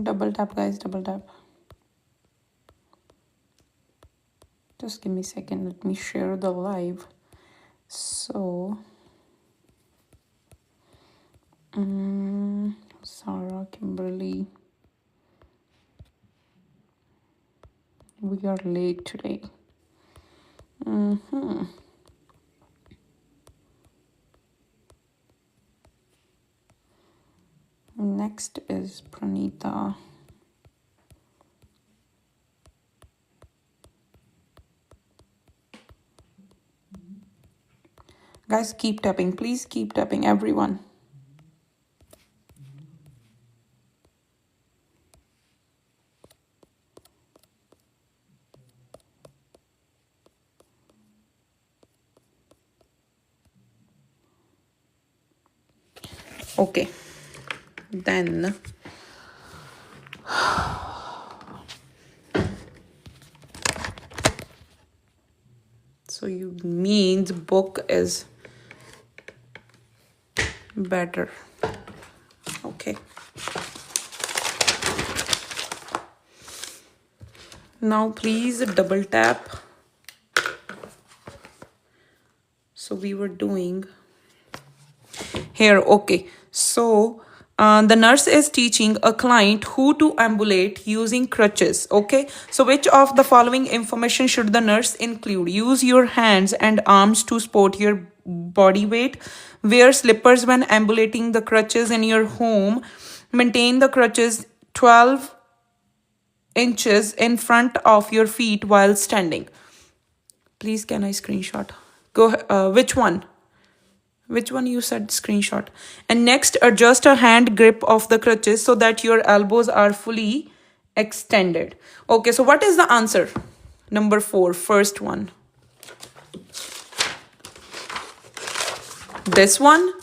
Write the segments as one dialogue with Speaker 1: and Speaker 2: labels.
Speaker 1: Double tap, guys, double tap. Just give me a second. Let me share the live. So, Sarah, Kimberly, we are late today. Next is Pranita. Guys, keep tapping. Please keep tapping, everyone. Okay. Then so you means book is better. Okay. Now please double tap. So we were doing here. Okay. So the nurse is teaching a client who to ambulate using crutches. Okay. So which of the following information should the nurse include? Use your hands and arms to support your body weight. Wear slippers when ambulating the crutches in your home. Maintain the crutches 12 inches in front of your feet while standing. Please, can I screenshot? Go. Which one? Which one you said screenshot? And next, adjust a hand grip of the crutches so that your elbows are fully extended. Okay, so what is the answer? Number 4, first one. This one.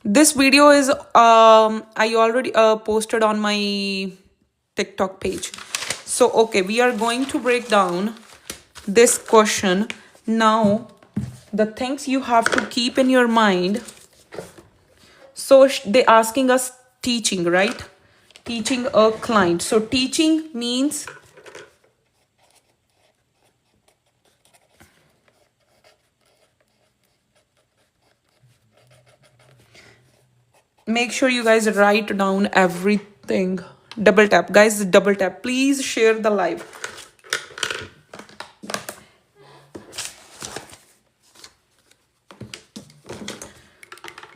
Speaker 1: This video is I already posted on my TikTok page. So okay, we are going to break down this question. Now the things you have to keep in your mind. So they asking us teaching, right? Teaching a client. So teaching means make sure you guys write down everything. Double tap, guys, double tap. Please share the live.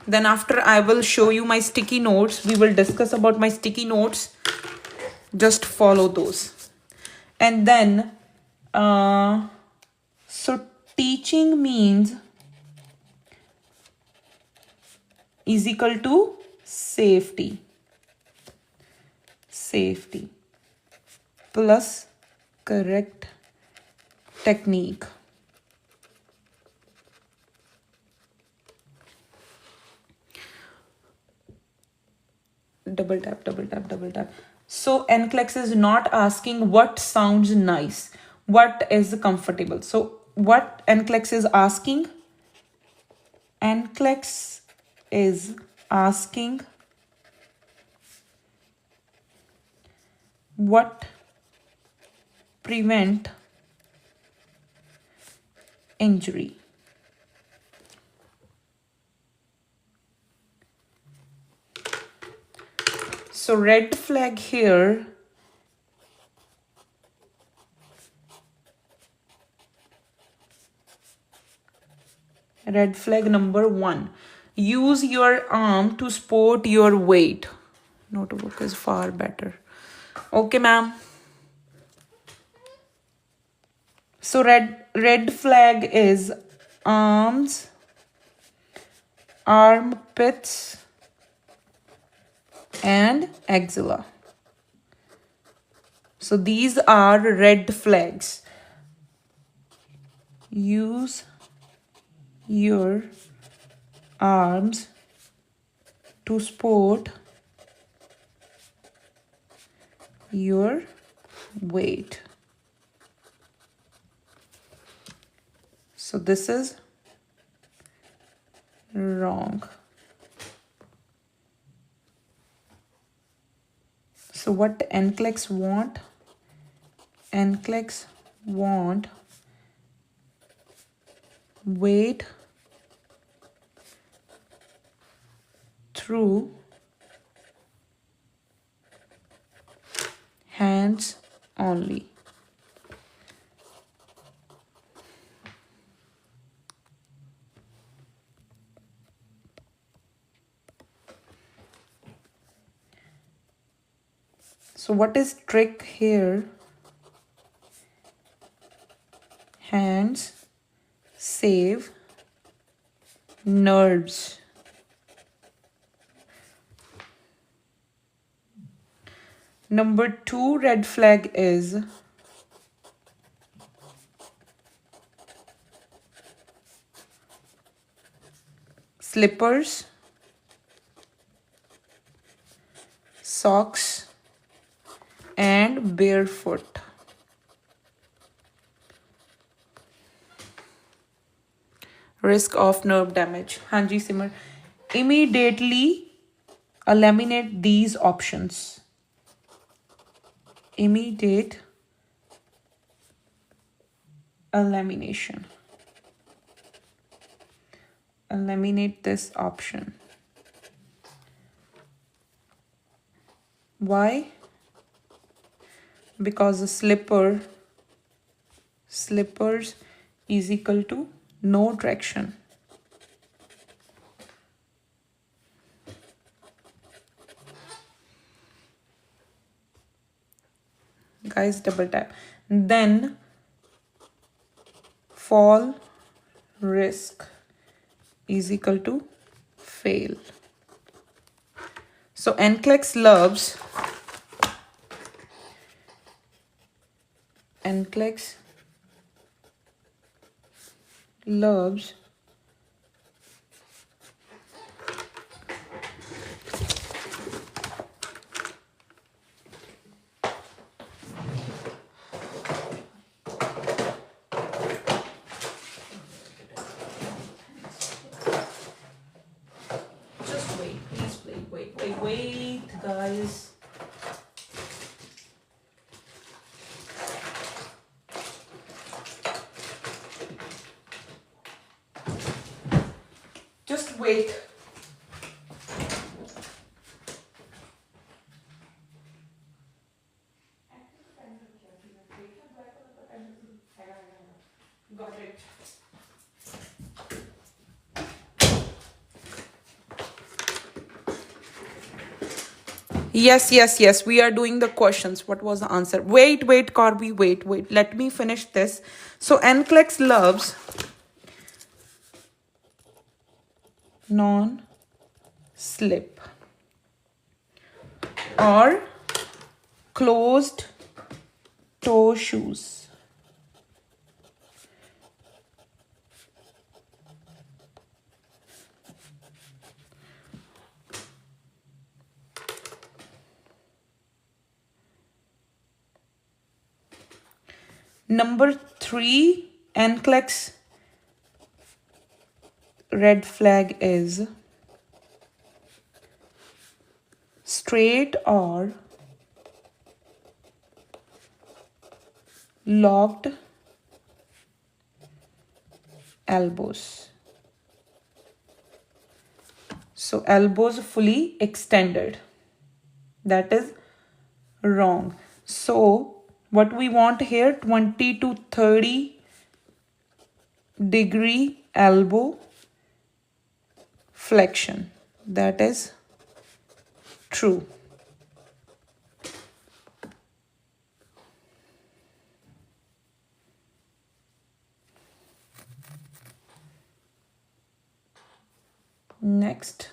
Speaker 1: Then after I will show you my sticky notes. We will discuss about my sticky notes. Just follow those. And then, so teaching means is equal to safety. Safety plus correct technique. Double tap, double tap, double tap. So Nclex is not asking what sounds nice, what is comfortable. So what Nclex is asking? Nclex is asking what prevent injury. So red flag here. Red flag number 1. Use your arm to support your weight. Notebook is far better. Okay, ma'am. So red flag is arms, armpits, and axilla. So these are red flags. Use your arms to support your weight. So this is wrong. So what Nclex want? Nclex want weight through hands only. So what is trick here? Hands save nerves. Number 2 red flag is slippers, socks, and barefoot. Risk of nerve damage. Hanji Simmer. Immediately eliminate these options. Immediate elimination. Eliminate this option. Why? Because the slippers is equal to no traction. Guys, double tap. Then fall risk is equal to fail. So Nclex loves just wait, please wait, guys. Just wait. Got it. Yes. We are doing the questions. What was the answer? Wait, Corby. Wait. Let me finish this. So Nclex loves non-slip or closed toe shoes. Number 3, Nclex red flag is straight or locked elbows. So elbows fully extended. That is wrong. So what we want here, 20 to 30 degree elbow flexion. That is true. Next.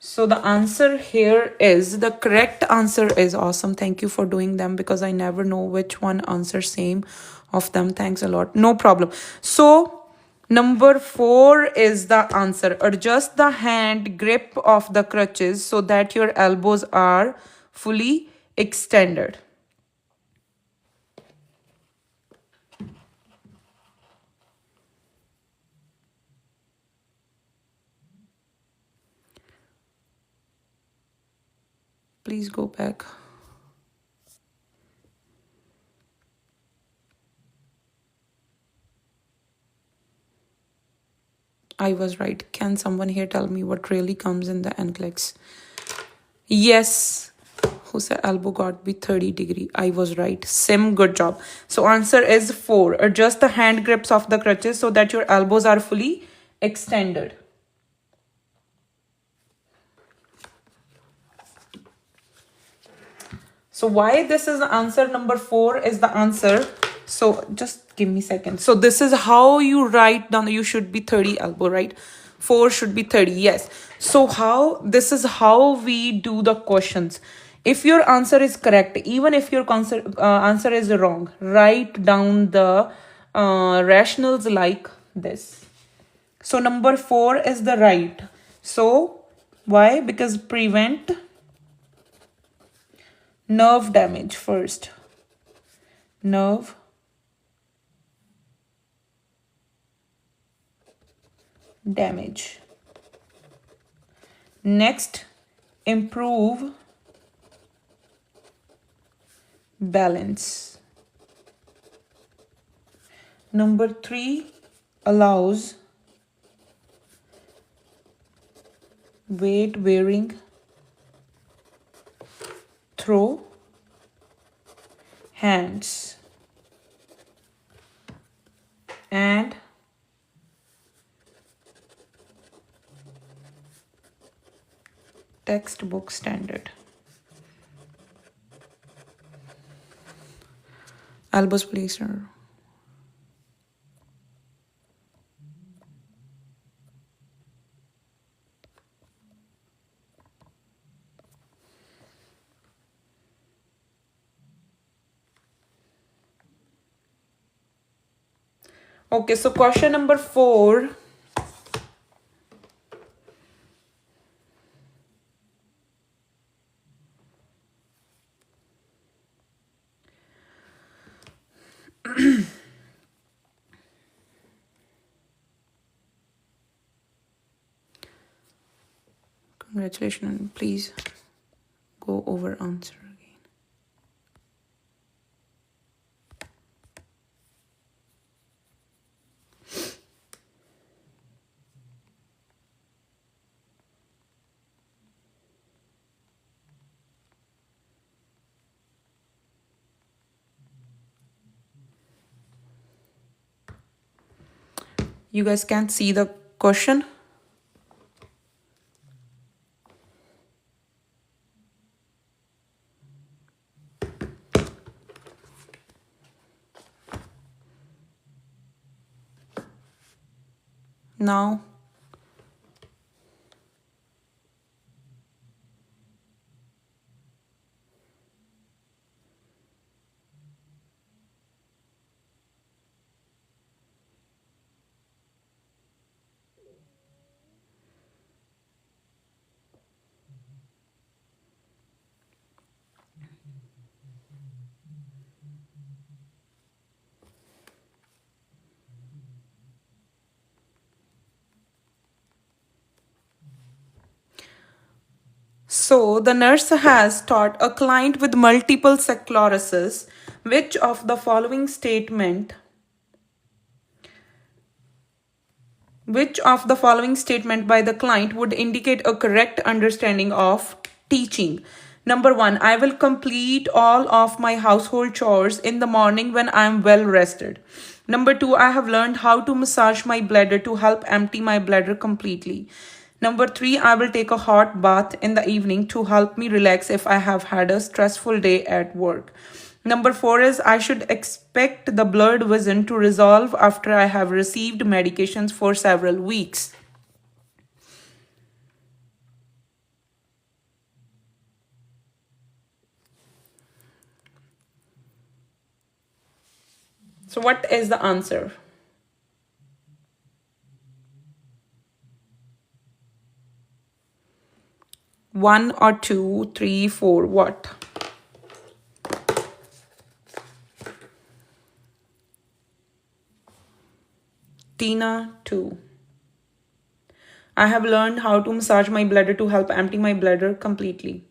Speaker 1: So the answer here is, the correct answer is awesome. Thank you for doing them, because I never know which one answer same of them. Thanks a lot. No problem. So number 4 is the answer. Adjust the hand grip of the crutches so that your elbows are fully extended. Please go back. I was right. Can someone here tell me what really comes in the Nclex? Yes. Who said elbow got be 30-degree? I was right. Sim, good job. So answer is 4. Adjust the hand grips of the crutches so that your elbows are fully extended. So why this is answer number 4 is the answer. So just give me a second. So this is how you write down. You should be 30 elbow, right? 4 should be 30. Yes. So this is how we do the questions. If your answer is correct, even if your answer is wrong, write down the rationals like this. So number 4 is the right. So why? Because prevent nerve damage first. Nerve damage. Next, improve balance. Number 3, allows weight bearing through hands. And textbook standard. Elbows placed. Okay, so question number 4. Congratulations. Please go over answer again. You guys can't see the question? Now, so the nurse has taught a client with multiple sclerosis, which of the following statement by the client would indicate a correct understanding of teaching? Number 1, I will complete all of my household chores in the morning when I am well rested. Number 2, I have learned how to massage my bladder to help empty my bladder completely. Number 3, I will take a hot bath in the evening to help me relax if I have had a stressful day at work. Number 4 is I should expect the blurred vision to resolve after I have received medications for several weeks. So what is the answer? One or two, three, four, what? Tina, 2. I have learned how to massage my bladder to help empty my bladder completely.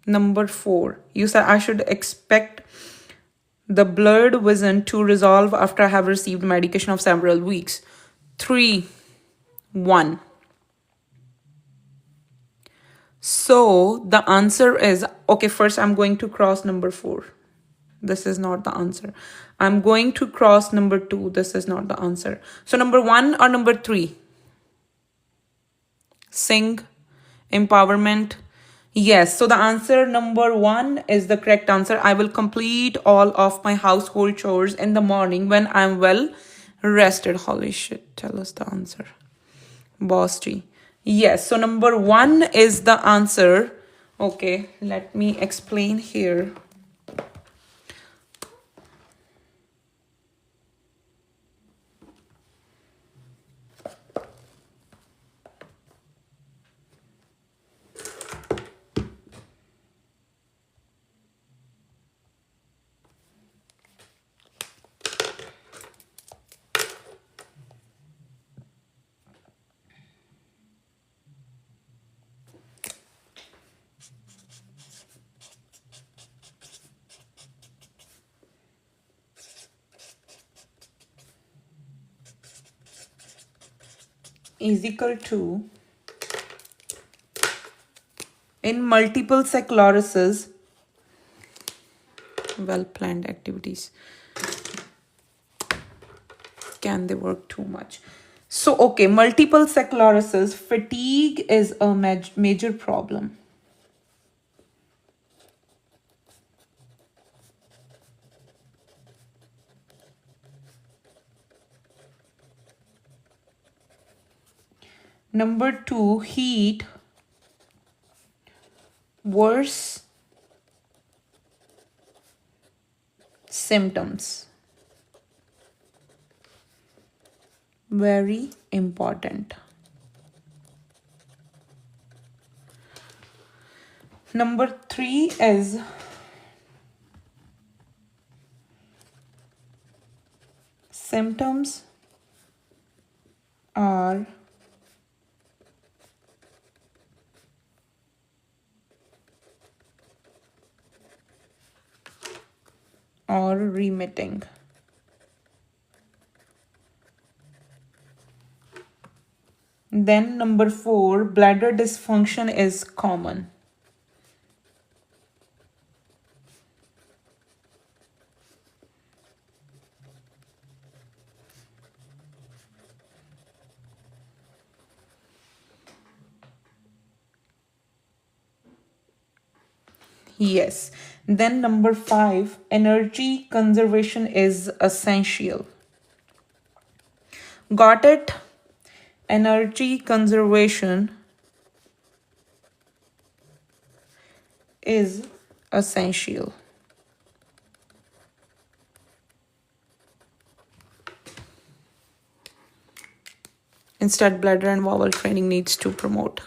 Speaker 1: Number 4. You said I should expect the blurred vision to resolve after I have received medication of several weeks. 3, 1. So the answer is, okay, first I'm going to cross number 4. This is not the answer. I'm going to cross number 2. This is not the answer. So number 1 or number 3? Sing, empowerment. Yes, so the answer number 1 is the correct answer. I will complete all of my household chores in the morning when I'm well rested. Holy shit, tell us the answer. Boss T. Yes, so number 1 is the answer. Okay, let me explain here. Is equal to, in multiple sclerosis, well-planned activities, can they work too much? So, okay, multiple sclerosis, fatigue is a major problem. Number 2, heat, worse symptoms. Very important. Number 3 is symptoms are or remitting. Then number 4, bladder dysfunction is common. Yes. Then number 5, energy conservation is essential. Got it? Energy conservation is essential. Instead, bladder and bowel training needs to promote.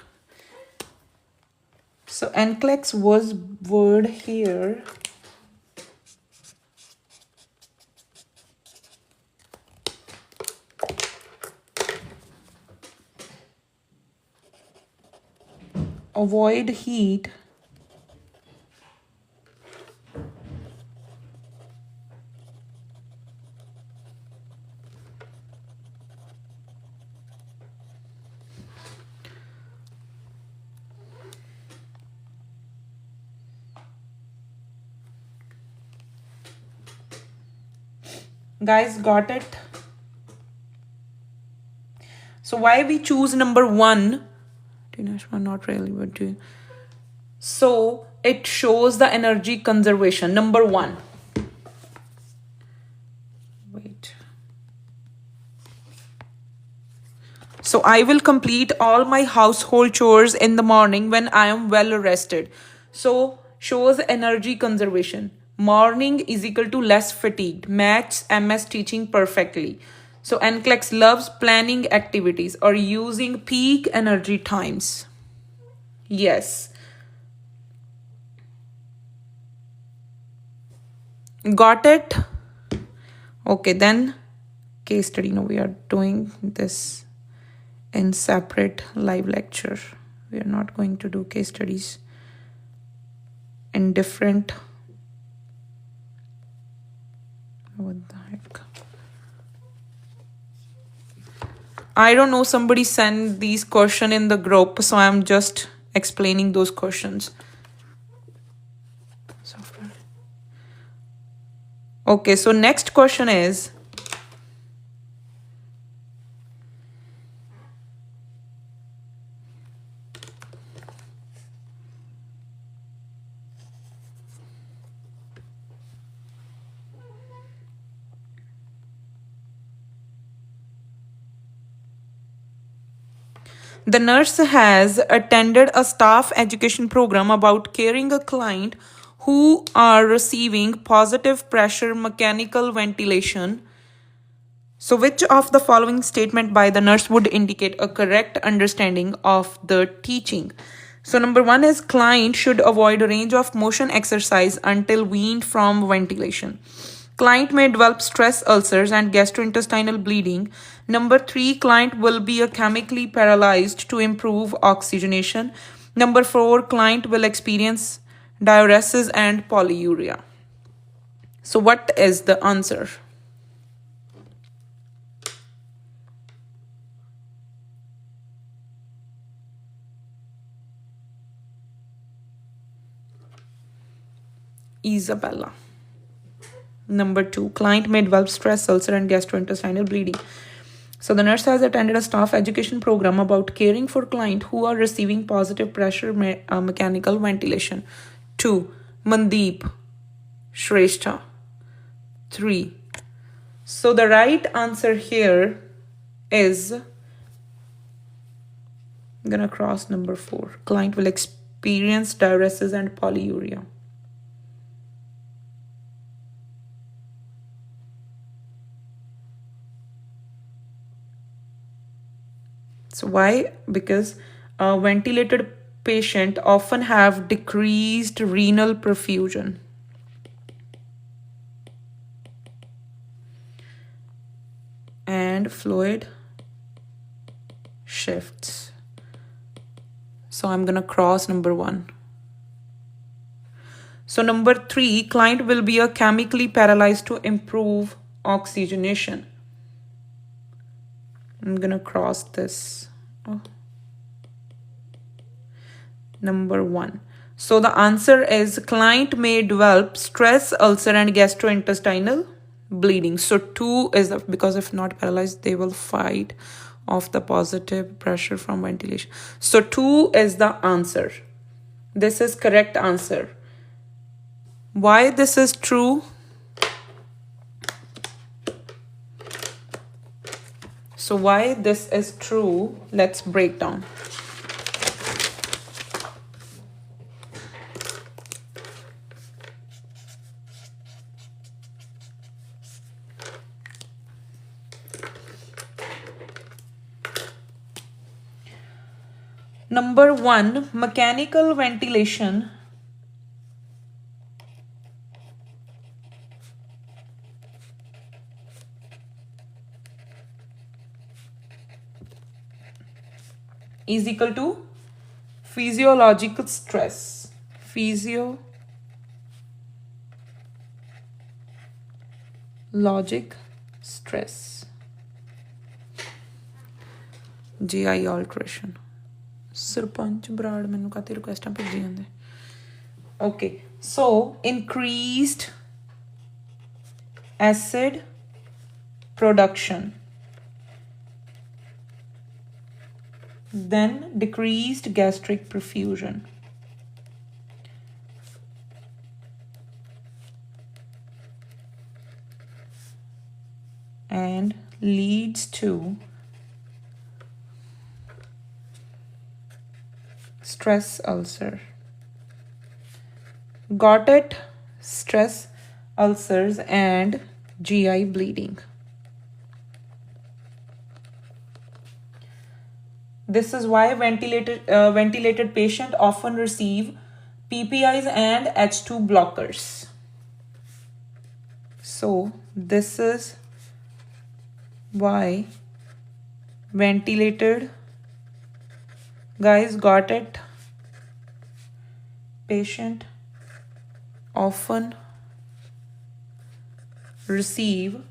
Speaker 1: So Nclex was word here. Avoid heat. Guys, got it? So why we choose number 1? Not really, but so it shows the energy conservation. Number 1. Wait. So I will complete all my household chores in the morning when I am well rested. So shows energy conservation. Morning is equal to less fatigued. Matches MS teaching perfectly. So Nclex loves planning activities or using peak energy times. Yes. Got it? Okay, then case study. No, we are doing this in separate live lecture. We are not going to do case studies. indifferent. What the heck? I don't know, somebody sent these questions in the group, so I'm just explaining those questions. Okay, so next question is, the nurse has attended a staff education program about caring a client who are receiving positive pressure mechanical ventilation. So, which of the following statement by the nurse would indicate a correct understanding of the teaching? So, number one is client should avoid a range of motion exercise until weaned from ventilation. Client may develop stress ulcers and gastrointestinal bleeding. Number three, client will be chemically paralyzed to improve oxygenation. Number four, client will experience diuresis and polyuria. So, what is the answer? Isabella. Number two, client may develop stress ulcer and gastrointestinal bleeding. So the nurse has attended a staff education program about caring for clients who are receiving positive pressure mechanical ventilation. 2. Mandeep Shrestha. 3. So the right answer here is, I'm gonna cross number 4. Client will experience diuresis and polyuria. So why? Because a ventilated patient often have decreased renal perfusion. And fluid shifts. So I'm gonna cross number 1. So number 3, client will be chemically paralyzed to improve oxygenation. I'm gonna cross this. Number 1. So the answer is client may develop stress ulcer and gastrointestinal bleeding. So 2 is because if not paralyzed, they will fight off the positive pressure from ventilation. So 2 is the answer. This is correct answer. Why this is true? So why this is true, let's break down. Number 1, mechanical ventilation is equal to physiological stress. Physiologic stress. GI alteration. Sarpanch Brad menu kati request bhejji jande. Okay, so increased acid production, then decreased gastric perfusion. And leads to stress ulcer. Got it? Stress ulcers and GI bleeding. This is why ventilated patient often receive PPIs and H2 blockers. So this is why ventilated, guys, got it? Patient often receive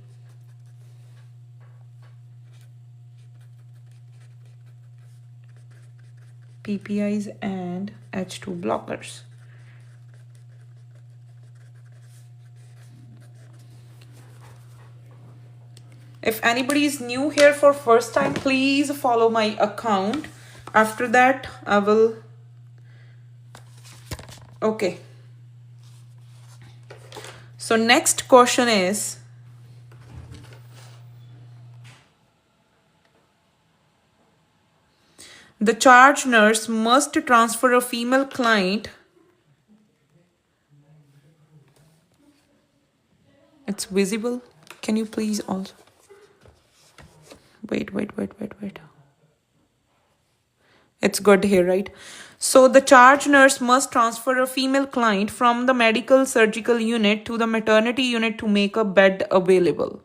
Speaker 1: PPIs and H2 blockers. If anybody is new here for first time, please follow my account. After that, I will... Okay. So next question is, the charge nurse must transfer a female client. It's visible. Can you please also... Wait. It's good here, right? So the charge nurse must transfer a female client from the medical surgical unit to the maternity unit to make a bed available.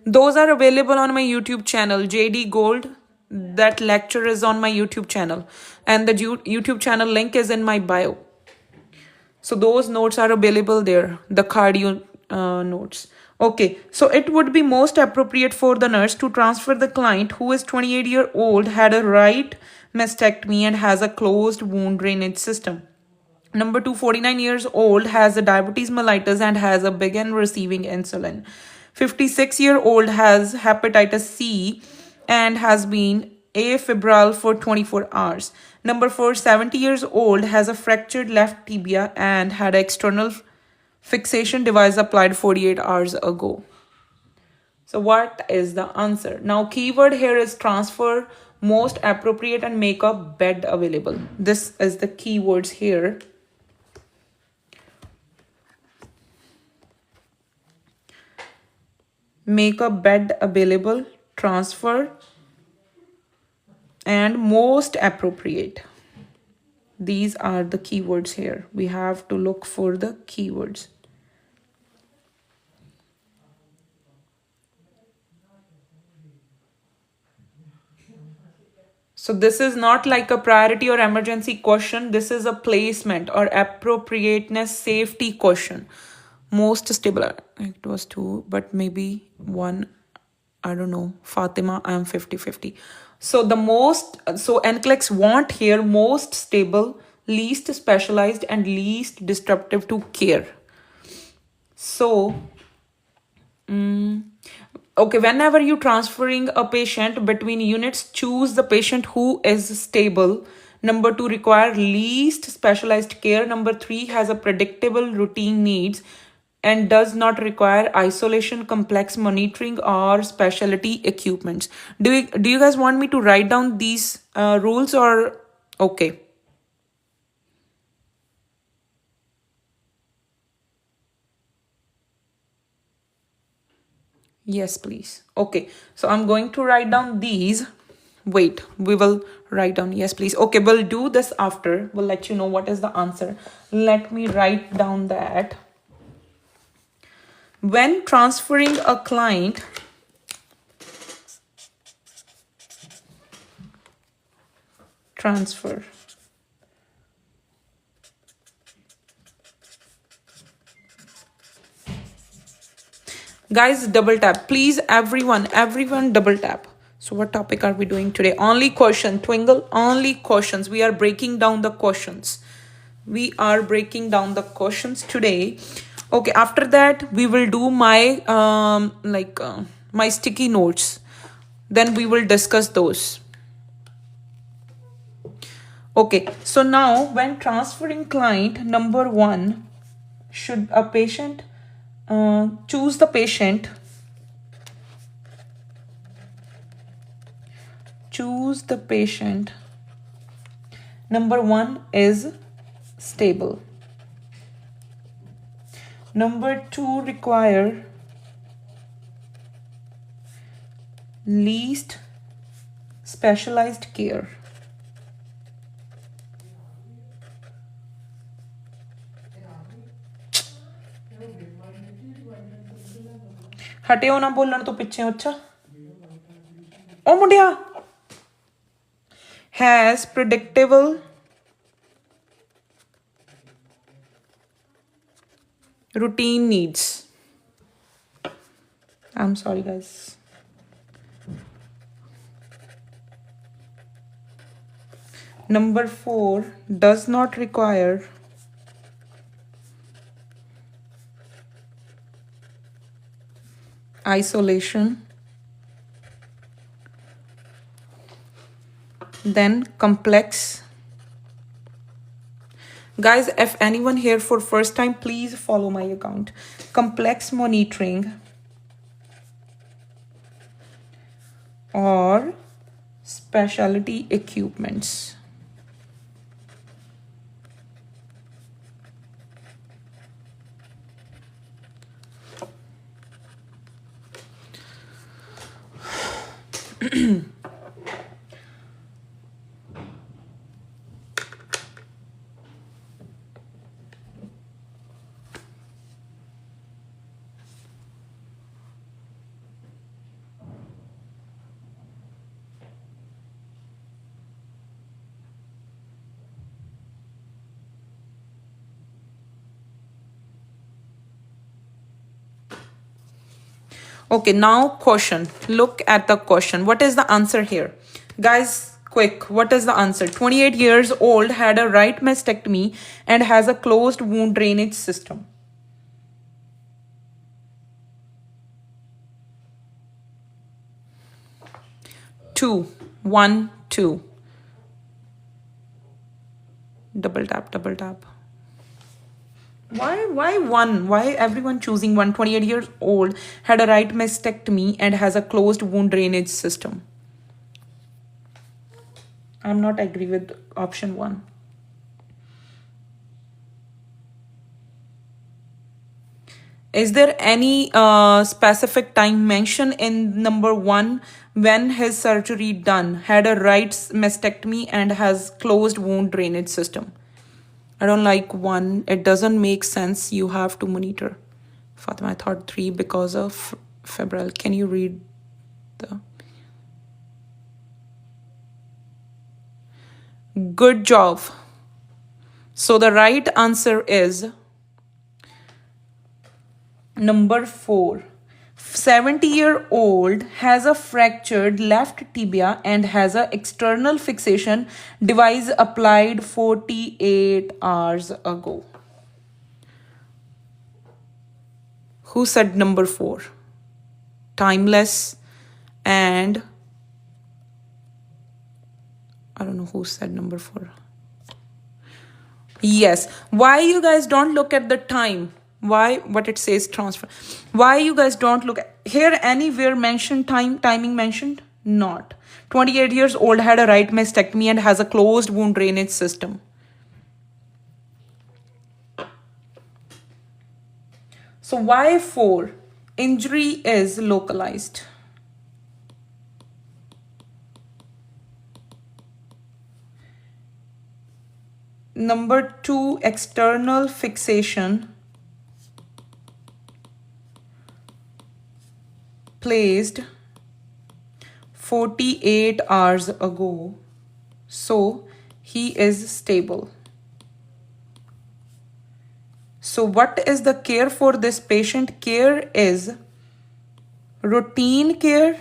Speaker 1: Those are available on my YouTube channel, JD Gold. That lecture is on my YouTube channel. And the YouTube channel link is in my bio. So those notes are available there, the cardio notes. Okay, so it would be most appropriate for the nurse to transfer the client who is 28-year-old, had a right mastectomy and has a closed wound drainage system. Number 2, 49 years old, has a diabetes mellitus and has a begun receiving insulin. 56-year-old has hepatitis C and has been afebrile for 24 hours. Number 4, 70 years old, has a fractured left tibia and had an external fixation device applied 48 hours ago. So what is the answer? Now keyword here is transfer, most appropriate, and make a bed available. This is the keywords here. Make a bed available, transfer, and most appropriate. These are the keywords here. We have to look for the keywords. So this is not like a priority or emergency question. This is a placement or appropriateness safety question. Most stable, it was 2, but maybe 1, I don't know. Fatima, I'm 50-50. So the most, so Nclex want here most stable, least specialized, and least disruptive to care. So, okay, whenever you transferring a patient between units, choose the patient who is stable. Number 2, require least specialized care. Number 3, has a predictable routine needs and does not require isolation, complex monitoring, or specialty equipments. Do you guys want me to write down these rules or okay? Yes, please. Okay, so I'm going to write down these. Wait, we will write down. Yes, please. Okay, we'll do this after. We'll let you know what is the answer. Let me write down that. When transferring a client, transfer. Guys, double tap. Please, everyone double tap. So what topic are we doing today? Only question, Twingle, only questions. We are breaking down the questions. We are breaking down the questions today. Okay, after that, we will do my, my sticky notes. Then we will discuss those. Okay, so now when transferring client, number 1, should a patient choose the patient. Choose the patient. Number 1 is stable. Number 2, require least specialized care. हटियो ना बोलने तो पीछे अच्छा ओ मुंडिया has predictable Routine needs. I'm sorry, guys. Number 4 does not require isolation. Then complex. Guys, if anyone here for first time, please follow my account. Complex monitoring or specialty equipments. Okay, now question. Look at the question. What is the answer here? Guys, quick. What is the answer? 28 years old, had a right mastectomy and has a closed wound drainage system. Two, one, two. Double tap, double tap. Why one? Why everyone choosing one? 28 years old, had a right mastectomy and has a closed wound drainage system. I'm not agree with option 1. Is there any specific time mentioned in number 1 when his surgery done? Had a right mastectomy and has closed wound drainage system. I don't like 1. It doesn't make sense. You have to monitor. Fatima, I thought 3 because of febrile. Can you read the... Good job. So the right answer is number 4. 70-year-old has a fractured left tibia and has an external fixation device applied 48 hours ago. Who said number 4? Timeless and I don't know who said number 4. Yes. Why you guys don't look at the time? Why what it says transfer? Why you guys don't look at here anywhere mentioned timing mentioned? Not. 28 years old, had a right mastectomy and has a closed wound drainage system. So why 4? Injury is localized. Number 2, external fixation placed 48 hours ago. So he is stable. So what is the care for this patient? Care is routine care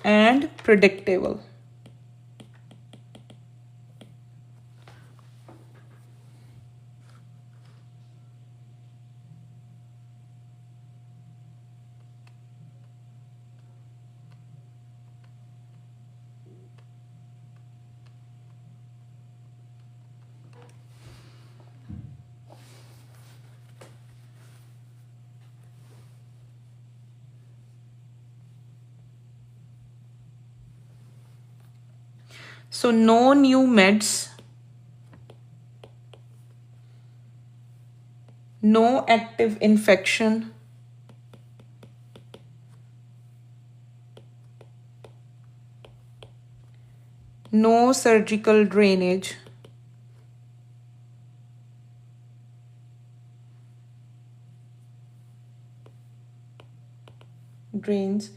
Speaker 1: and predictable. So no new meds, no active infection, no surgical drainage, drains,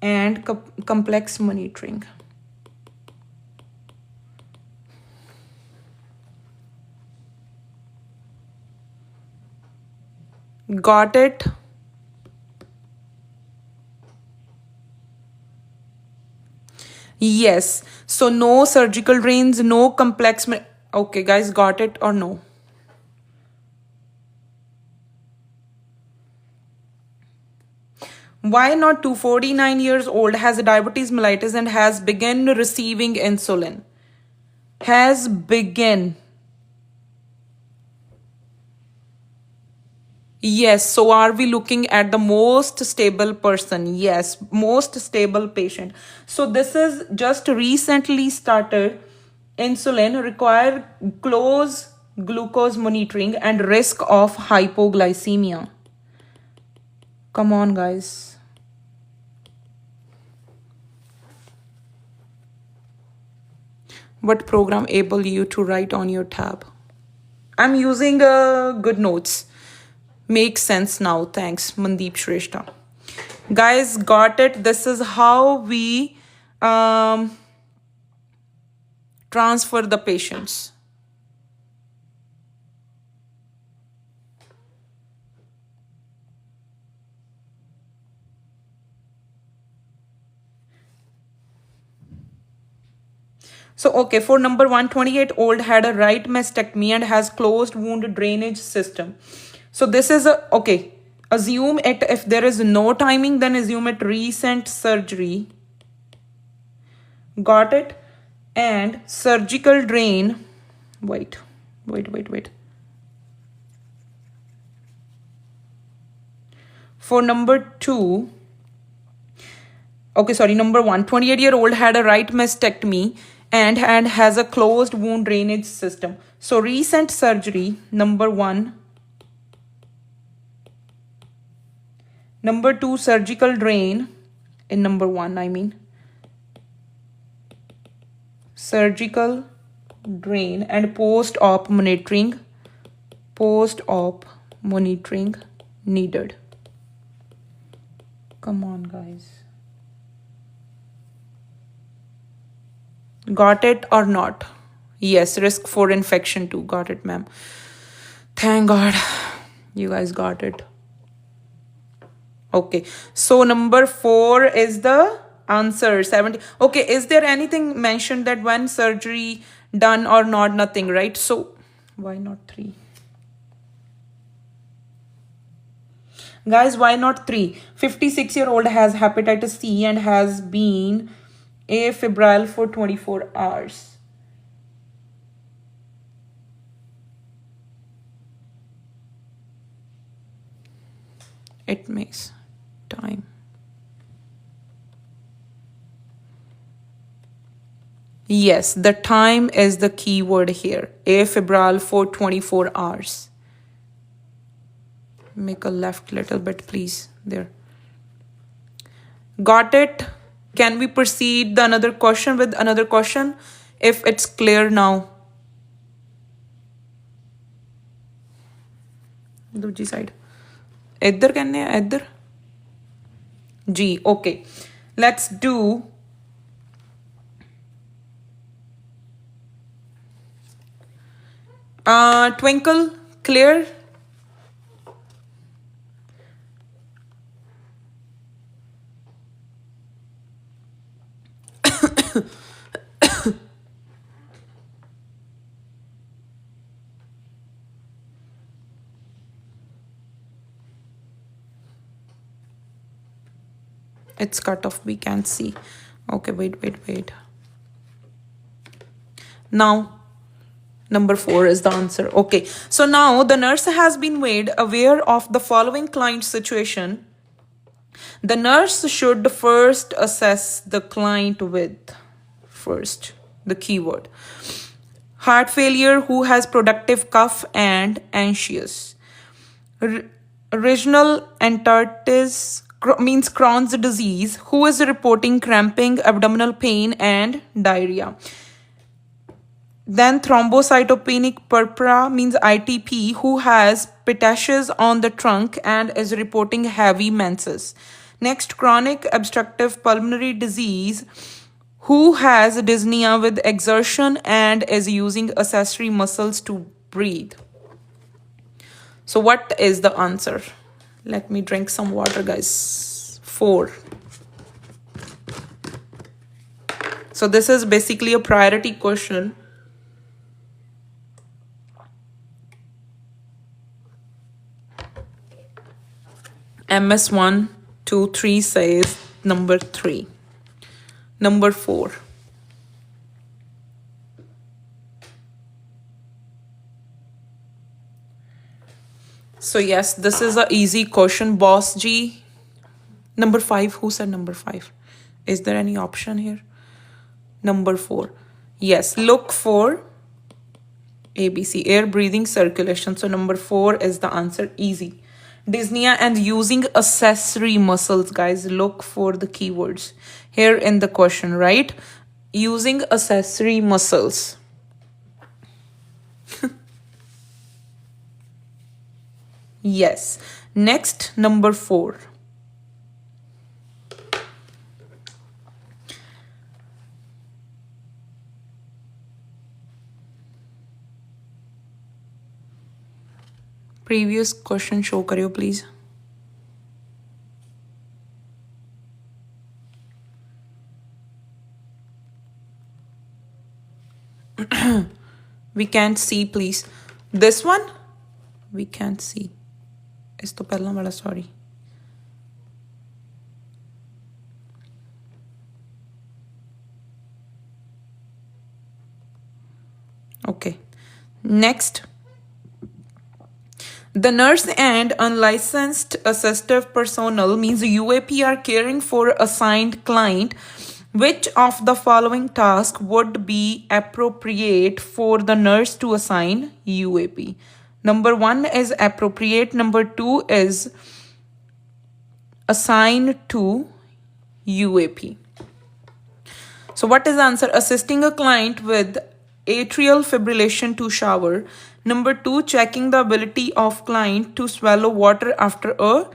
Speaker 1: and complex monitoring. Got it? Yes. So no surgical drains, no complex. Okay, guys, got it or no? Why not 249 years old, has diabetes mellitus and has begun receiving insulin? Has begun. Yes, so are we looking at the most stable person? Yes, most stable patient. So this is just recently started. Insulin require close glucose monitoring and risk of hypoglycemia. Come on, guys. What program able you to write on your tab? I'm using good notes. Makes sense now. Thanks, Mandeep Shrestha. Guys, got it. This is how we transfer the patients. So, okay, for number 128-old had a right mastectomy and has closed wound drainage system. So this is a, okay, assume it, if there is no timing, then assume it recent surgery. Got it? And surgical drain, wait. For number 2, okay, sorry, number 1, 28-year-old had a right mastectomy and has a closed wound drainage system. So recent surgery, number 1. Number 2, surgical drain. In number 1, I mean. Surgical drain and post-op monitoring. Post-op monitoring needed. Come on, guys. Got it or not? Yes, risk for infection too. Got it, ma'am. Thank God. You guys got it. Okay. So number 4 is the answer. 70. Okay. Is there anything mentioned that when surgery done or not? Nothing, right? So why not 3? Guys, why not 3? 56-year-old has hepatitis C and has been afebrile for 24 hours. It makes time. Yes, the time is the key word here. Afebrile for 24 hours. Make a left little bit, please. There. Got it? Can we proceed the another question with another question if it's clear now? दूसरी side. इधर कहने हैं इधर. G. Okay. Let's do Twinkle. Clear? It's cut off. We can't see. Okay, wait. Now, number 4 is the answer. Okay, so now the nurse has been made aware of the following client situation. The nurse should first assess the client with, first, the keyword. Heart failure, who has productive cough and anxious. Regional enteritis means Crohn's disease, who is reporting cramping, abdominal pain, and diarrhea. Then thrombocytopenic purpura means ITP, who has petaceous on the trunk and is reporting heavy menses. Next, chronic obstructive pulmonary disease, who has dyspnea with exertion and is using accessory muscles to breathe. So what is the answer? Let me drink some water, guys. 4. So this is basically a priority question. MS 1, 2, 3 says number 3. Number 4. So yes, this is a easy question, boss G. Number 5. Who said number 5? Is there any option here? Number 4. Yes, look for ABC, air, breathing, circulation. So number 4 is the answer. Easy. Dyspnea and using accessory muscles, guys. Look for the keywords here in the question, right? Using accessory muscles. Yes. Next, number 4. Previous question show kariyo, please. We can't see, please. This one? We can't see. Is to pehla wala, sorry. Okay. Next. The nurse and unlicensed assistive personnel, means UAP, are caring for assigned client. Which of the following task would be appropriate for the nurse to assign UAP? Number 1 is appropriate. Number 2 is assigned to UAP. So what is the answer? Assisting a client with atrial fibrillation to shower. Number 2, checking the ability of client to swallow water after a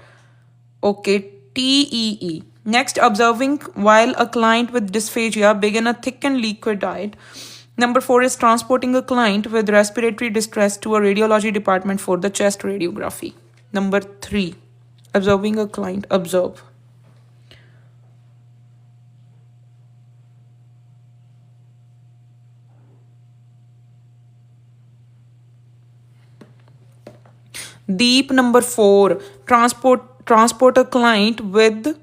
Speaker 1: TEE. Next, observing while a client with dysphagia begin a thick and liquid diet. Number 4 is transporting a client with respiratory distress to a radiology department for the chest radiography. Number 3, observing a client. Observe. Deep, number 4, transport a client with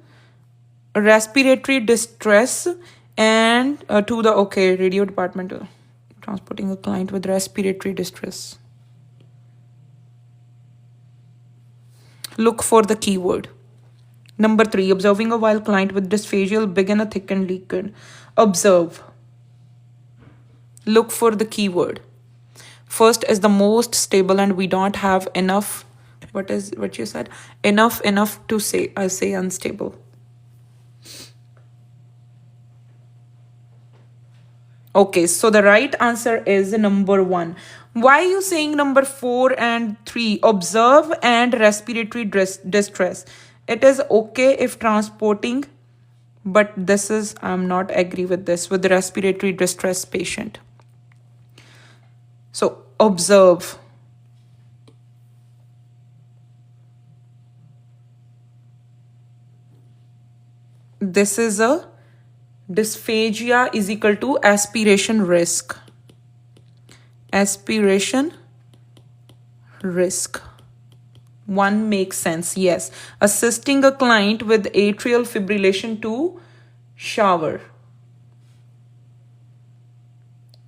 Speaker 1: respiratory distress and to the radio department. Transporting a client with respiratory distress. Look for the keyword. Number 3, observing a while client with dysphagia begin a thick and liquid. Observe. Look for the keyword. First is the most stable, and we don't have enough. What you said? Enough to say. I say unstable. Okay, so the right answer is number 1. Why are you saying number 4 and 3? Observe and respiratory distress. It is okay if transporting, but this is, I'm not agree with this, with the respiratory distress patient. So observe. This is a dysphagia is equal to aspiration risk. Aspiration risk. 1 makes sense. Yes. Assisting a client with atrial fibrillation to shower.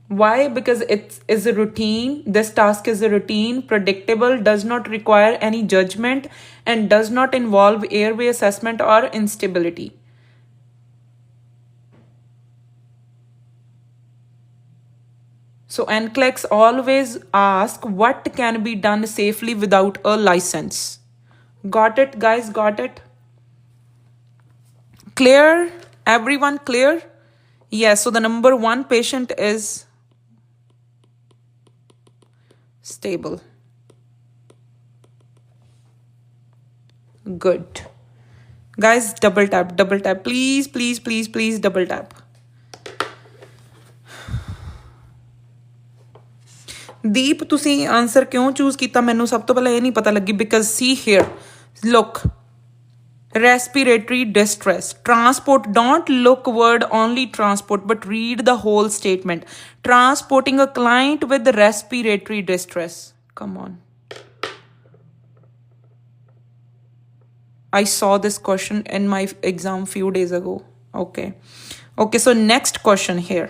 Speaker 1: Why? Because it is a routine. This task is a routine, predictable, does not require any judgment, and does not involve airway assessment or instability. So Nclex always ask what can be done safely without a license. Got it, guys? Got it? Clear? Everyone clear? Yes, so the number 1 patient is stable. Good. Guys, double tap. Please, double tap. ਦੀਪ ਤੁਸੀਂ answer ਕਿਉਂ choose ਕੀਤਾ ਮੈਨੂੰ ਸਭ ਤੋਂ ਪਹਿਲਾਂ ਇਹ ਨਹੀਂ ਪਤਾ ਲੱਗੀ because see here look respiratory distress transport don't look word only transport but read the whole statement transporting a client with respiratory distress come on I saw this question in my exam few days ago okay so next question here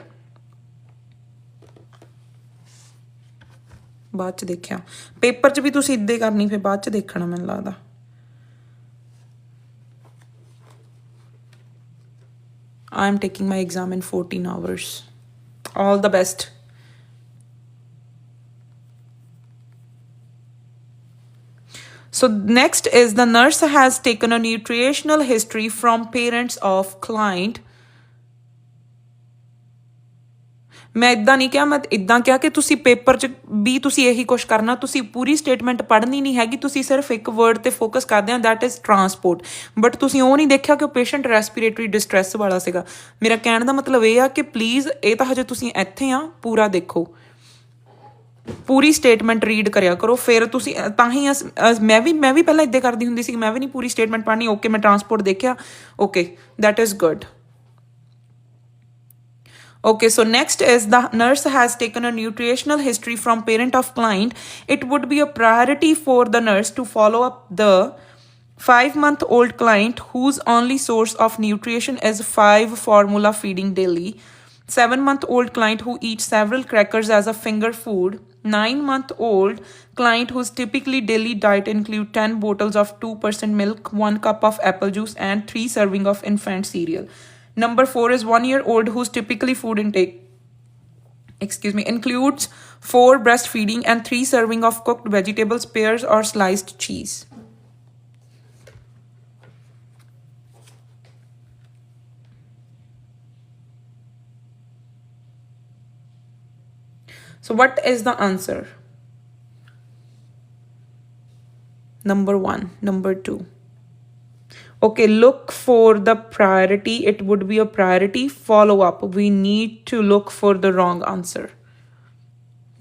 Speaker 1: ਬਾਅਦ ਚ ਦੇਖਿਆ paper ਚ ਵੀ ਤੁਸੀਂ ਇੱਦਾਂ ਕਰਨੀ ਫਿਰ ਬਾਅਦ ਚ ਦੇਖਣਾ ਮੈਨੂੰ ਲੱਗਦਾ I am taking my exam in 14 hours. All the best. So next is the nurse has taken a nutritional history from parents of client. ਮੈਂ ਇਦਾਂ ਨਹੀਂ ਕਿਹਾ ਮੈਂ ਇਦਾਂ ਕਿਹਾ ਕਿ ਤੁਸੀਂ ਪੇਪਰ 'ਚ ਵੀ ਤੁਸੀਂ ਇਹੀ ਕੁਛ ਕਰਨਾ ਤੁਸੀਂ ਪੂਰੀ ਸਟੇਟਮੈਂਟ ਪੜ੍ਹਨੀ ਨਹੀਂ ਹੈਗੀ ਤੁਸੀਂ ਸਿਰਫ ਇੱਕ ਵਰਡ ਤੇ ਫੋਕਸ ਕਰਦੇ ਆ ਦੈਟ ਇਜ਼ ਟਰਾਂਸਪੋਰਟ ਬਟ ਤੁਸੀਂ ਉਹ ਨਹੀਂ ਦੇਖਿਆ ਕਿ ਉਹ ਪੇਸ਼ੈਂਟ ਰੈਸਪੀਰੇਟਰੀ ਡਿਸਟ੍ਰੈਸ ਵਾਲਾ ਸੀਗਾ ਮੇਰਾ ਕਹਿਣ ਦਾ ਮਤਲਬ ਇਹ ਆ ਕਿ ਪਲੀਜ਼ ਇਹ ਤਾਂ ਹਜੇ ਤੁਸੀਂ ਇੱਥੇ ਆ ਪੂਰਾ ਦੇਖੋ ਪੂਰੀ ਸਟੇਟਮੈਂਟ ਰੀਡ ਕਰਿਆ ਕਰੋ ਫਿਰ ਤੁਸੀਂ ਤਾਂ ਹੀ ਮੈਂ ਵੀ ਪਹਿਲਾਂ ਇੱਦਾਂ ਕਰਦੀ ਹੁੰਦੀ ਸੀ ਮੈਂ ਵੀ ਨਹੀਂ ਪੂਰੀ ਸਟੇਟਮੈਂਟ ਪੜ੍ਹਨੀ ਓਕੇ ਮੈਂ ਟਰਾਂਸਪੋਰਟ ਦੇਖਿਆ okay that is good Okay, so next is the nurse has taken a nutritional history from parent of client. It would be a priority for the nurse to follow up the 5-month-old client whose only source of nutrition is 5 formula feeding daily. 7-month-old client who eats several crackers as a finger food. 9-month-old client whose typically daily diet include 10 bottles of 2% milk, 1 cup of apple juice and 3 serving of infant cereal. Number 4 is 1-year-old whose typically food intake includes 4 breastfeeding and 3 serving of cooked vegetables, pears or sliced cheese. So what is the answer? Number 1, number 2. Okay, look for the priority. It would be a priority. Follow up. We need to look for the wrong answer.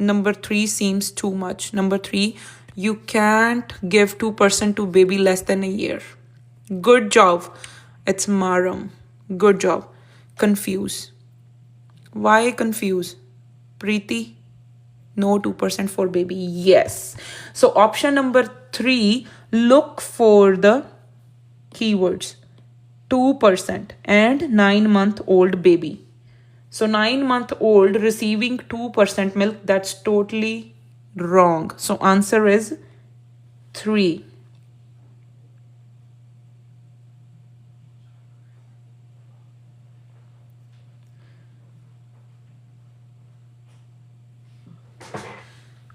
Speaker 1: Number 3 seems too much. Number 3, you can't give 2% to baby less than a year. Good job. It's Maram. Good job. Confuse. Why confuse? Preeti? No 2% for baby. Yes. So option number 3, look for the keywords 2% and 9-month-old baby. So 9-month-old receiving 2% milk, that's totally wrong. So answer is 3.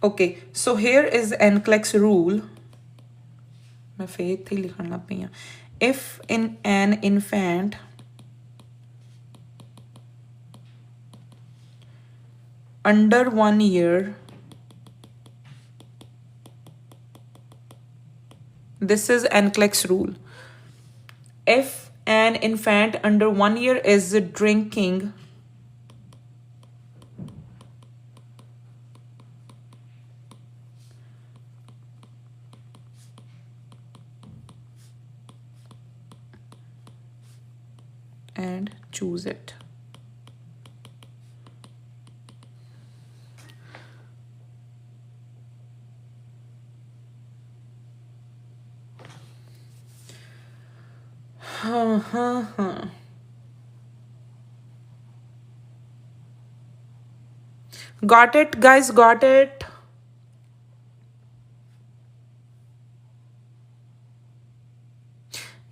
Speaker 1: Okay, so here is Nclex rule. मैं फिर इत्थे लिखण लग पई हां. If in an infant under 1 year, this is Nclex rule. If an infant under 1 year is drinking and choose it. Got it, guys? Got it?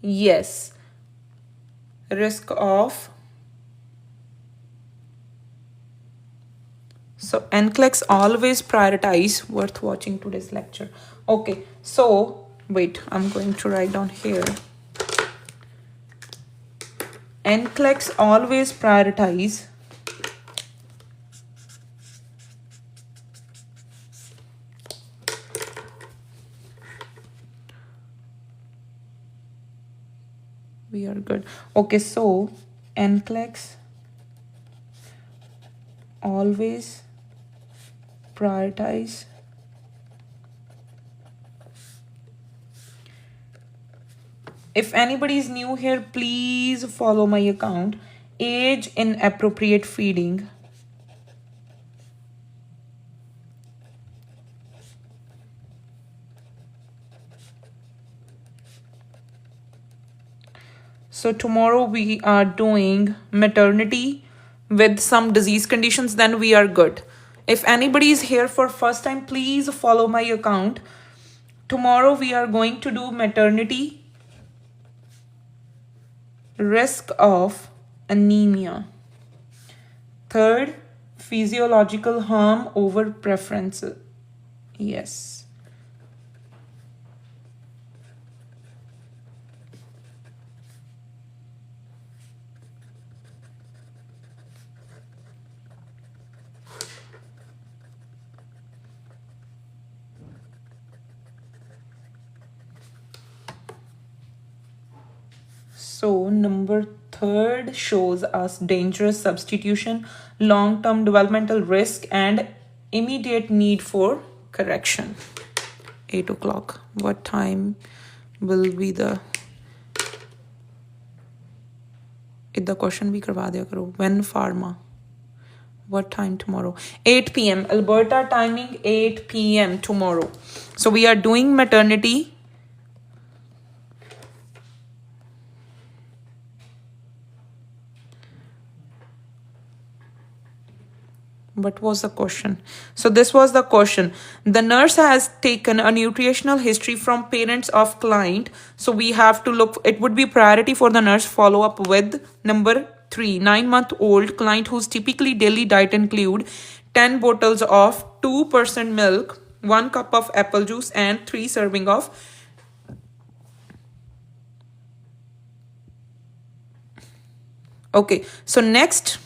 Speaker 1: Yes. Risk of. So Nclex always prioritize worth watching today's lecture. Okay, so wait, I'm going to write down here. Nclex always prioritize we are good. Okay, so Nclex always prioritize if anybody is new here, please follow my account. Age inappropriate feeding. So tomorrow we are doing maternity with some disease conditions, then we are good. If anybody is here for first time, please follow my account. Tomorrow we are going to do maternity, risk of anemia. Third, physiological harm over preferences. Yes. So number third shows us dangerous substitution, long-term developmental risk, and immediate need for correction. 8 o'clock. What time will be the question bhi karwa diya karo. When pharma? What time tomorrow? 8 p.m. Alberta timing 8 p.m. tomorrow. So we are doing maternity. What was the question? So this was the question. The nurse has taken a nutritional history from parents of client. So we have to look, it would be priority for the nurse follow up with number 3, 9-month-old client whose typically daily diet include 10 bottles of 2% milk, 1 cup of apple juice, and 3 serving of okay. So next,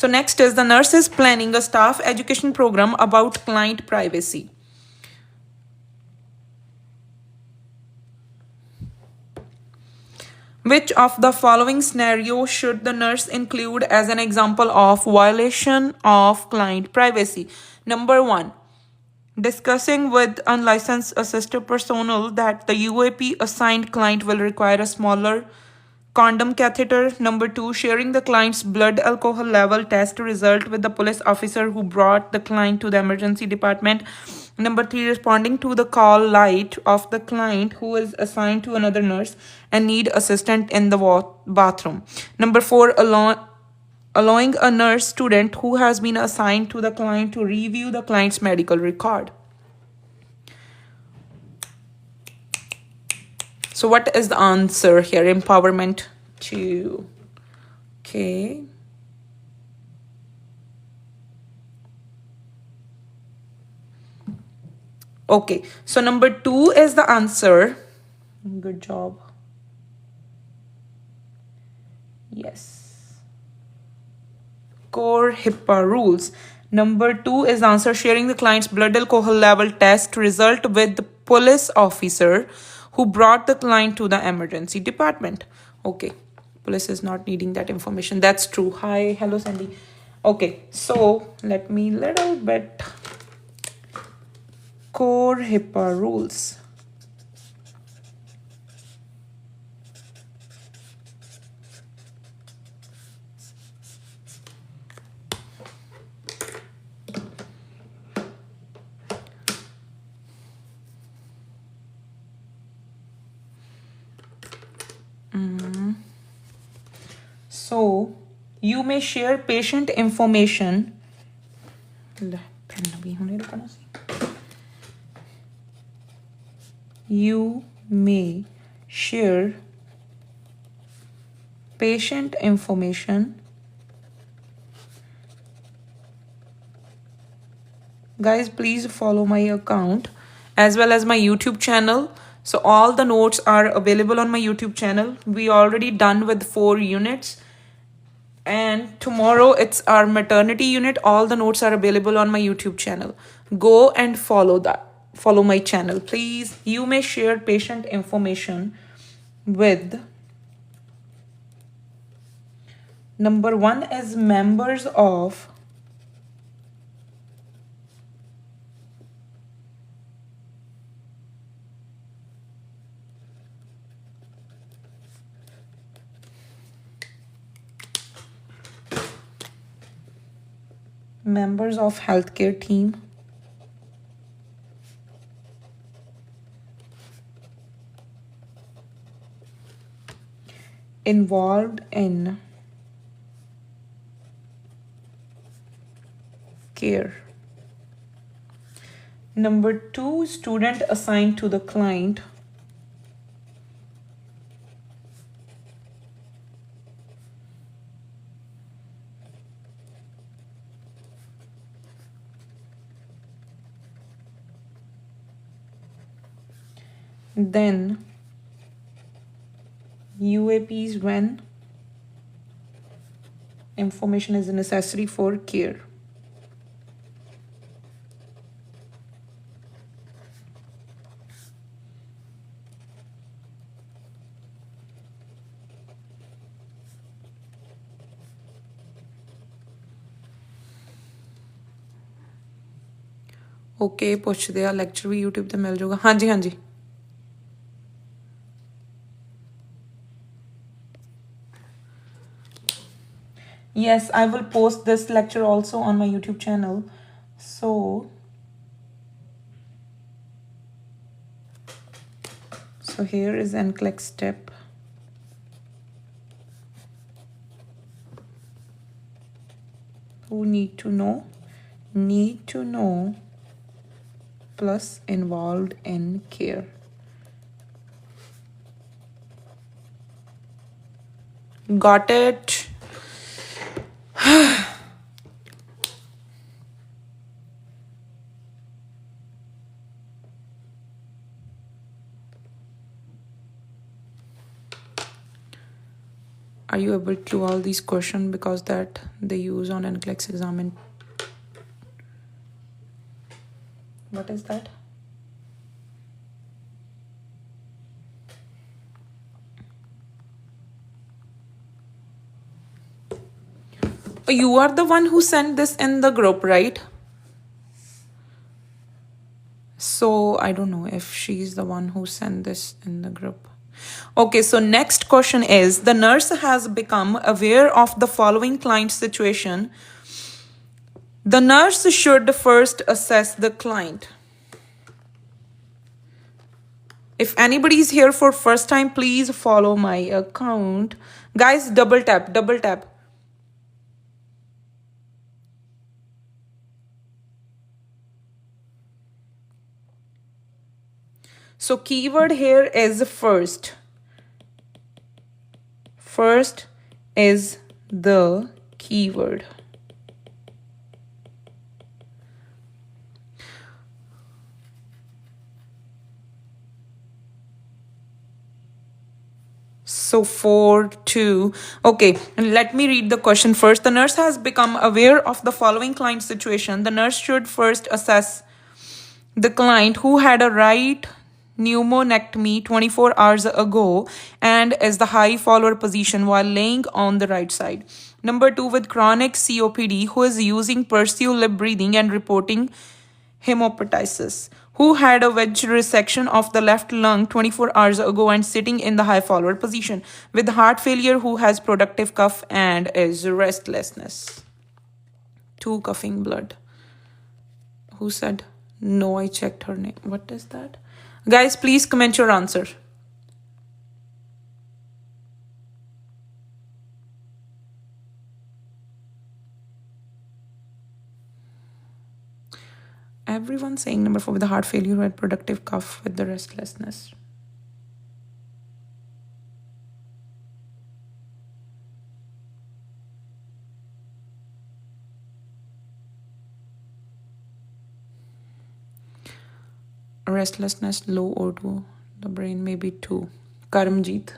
Speaker 1: is the nurse is planning a staff education program about client privacy. Which of the following scenarios should the nurse include as an example of violation of client privacy? Number 1, discussing with unlicensed assistive personnel that the UAP assigned client will require a smaller condom catheter. Number 2, sharing the client's blood alcohol level test result with the police officer who brought the client to the emergency department. Number 3, responding to the call light of the client who is assigned to another nurse and need assistance in the bathroom. Number 4, allowing a nurse student who has been assigned to the client to review the client's medical record. So what is the answer here? Empowerment 2. Okay. Okay, so number 2 is the answer. Good job. Yes. Core HIPAA rules. Number 2 is the answer, sharing the client's blood alcohol level test result with the police officer who brought the client to the emergency department. Okay, police is not needing that information. That's true. Hi, hello Sandy. Okay, so let me little bit core HIPAA rules. So you may share patient information. You may share patient information. Guys, please follow my account as well as my YouTube channel. So all the notes are available on my YouTube channel. We already done with 4 units. And tomorrow it's our maternity unit. All the notes are available on my YouTube channel. Go and follow that. follow my channel. Please, you may share patient information with number one is members of healthcare team, involved in care. Number two, student assigned to the client. Then UAPs when information is necessary for care. Okay पुछदे आ lecture भी YouTube ते मिल जाऊगा हाँ जी हाँ जी Yes, I will post this lecture also on my YouTube channel. So here is Nclex step. Who need to know? Need to know plus involved in care. Got it? Are you able to do all these questions because that they use on Nclex exam? What is that? You are the one who sent this in the group, right? So I don't know if she's the one who sent this in the group. Okay, so next question is, the nurse has become aware of the following client situation. The nurse should first assess the client. If anybody is here for first time, please follow my account. Guys, double tap, double tap. So keyword here is first. First is the keyword. So 4, 2. Okay, let me read the question first. The nurse has become aware of the following client situation. The nurse should first assess the client who had a right pneumonectomy 24 hours ago and is the high follower position while laying on the right side. Number 2, with chronic COPD, who is using pursue lip breathing and reporting hemoptysis, who had a wedge resection of the left lung 24 hours ago and sitting in the high follower position, with heart failure, who has productive cough and is restlessness. 2, coughing blood. Who said? No, I checked her name. What is that? Guys, please comment your answer. Everyone saying number 4 with the heart failure, who had productive cough with the restlessness. Restlessness, low O2, the brain, maybe 2. Karamjeet,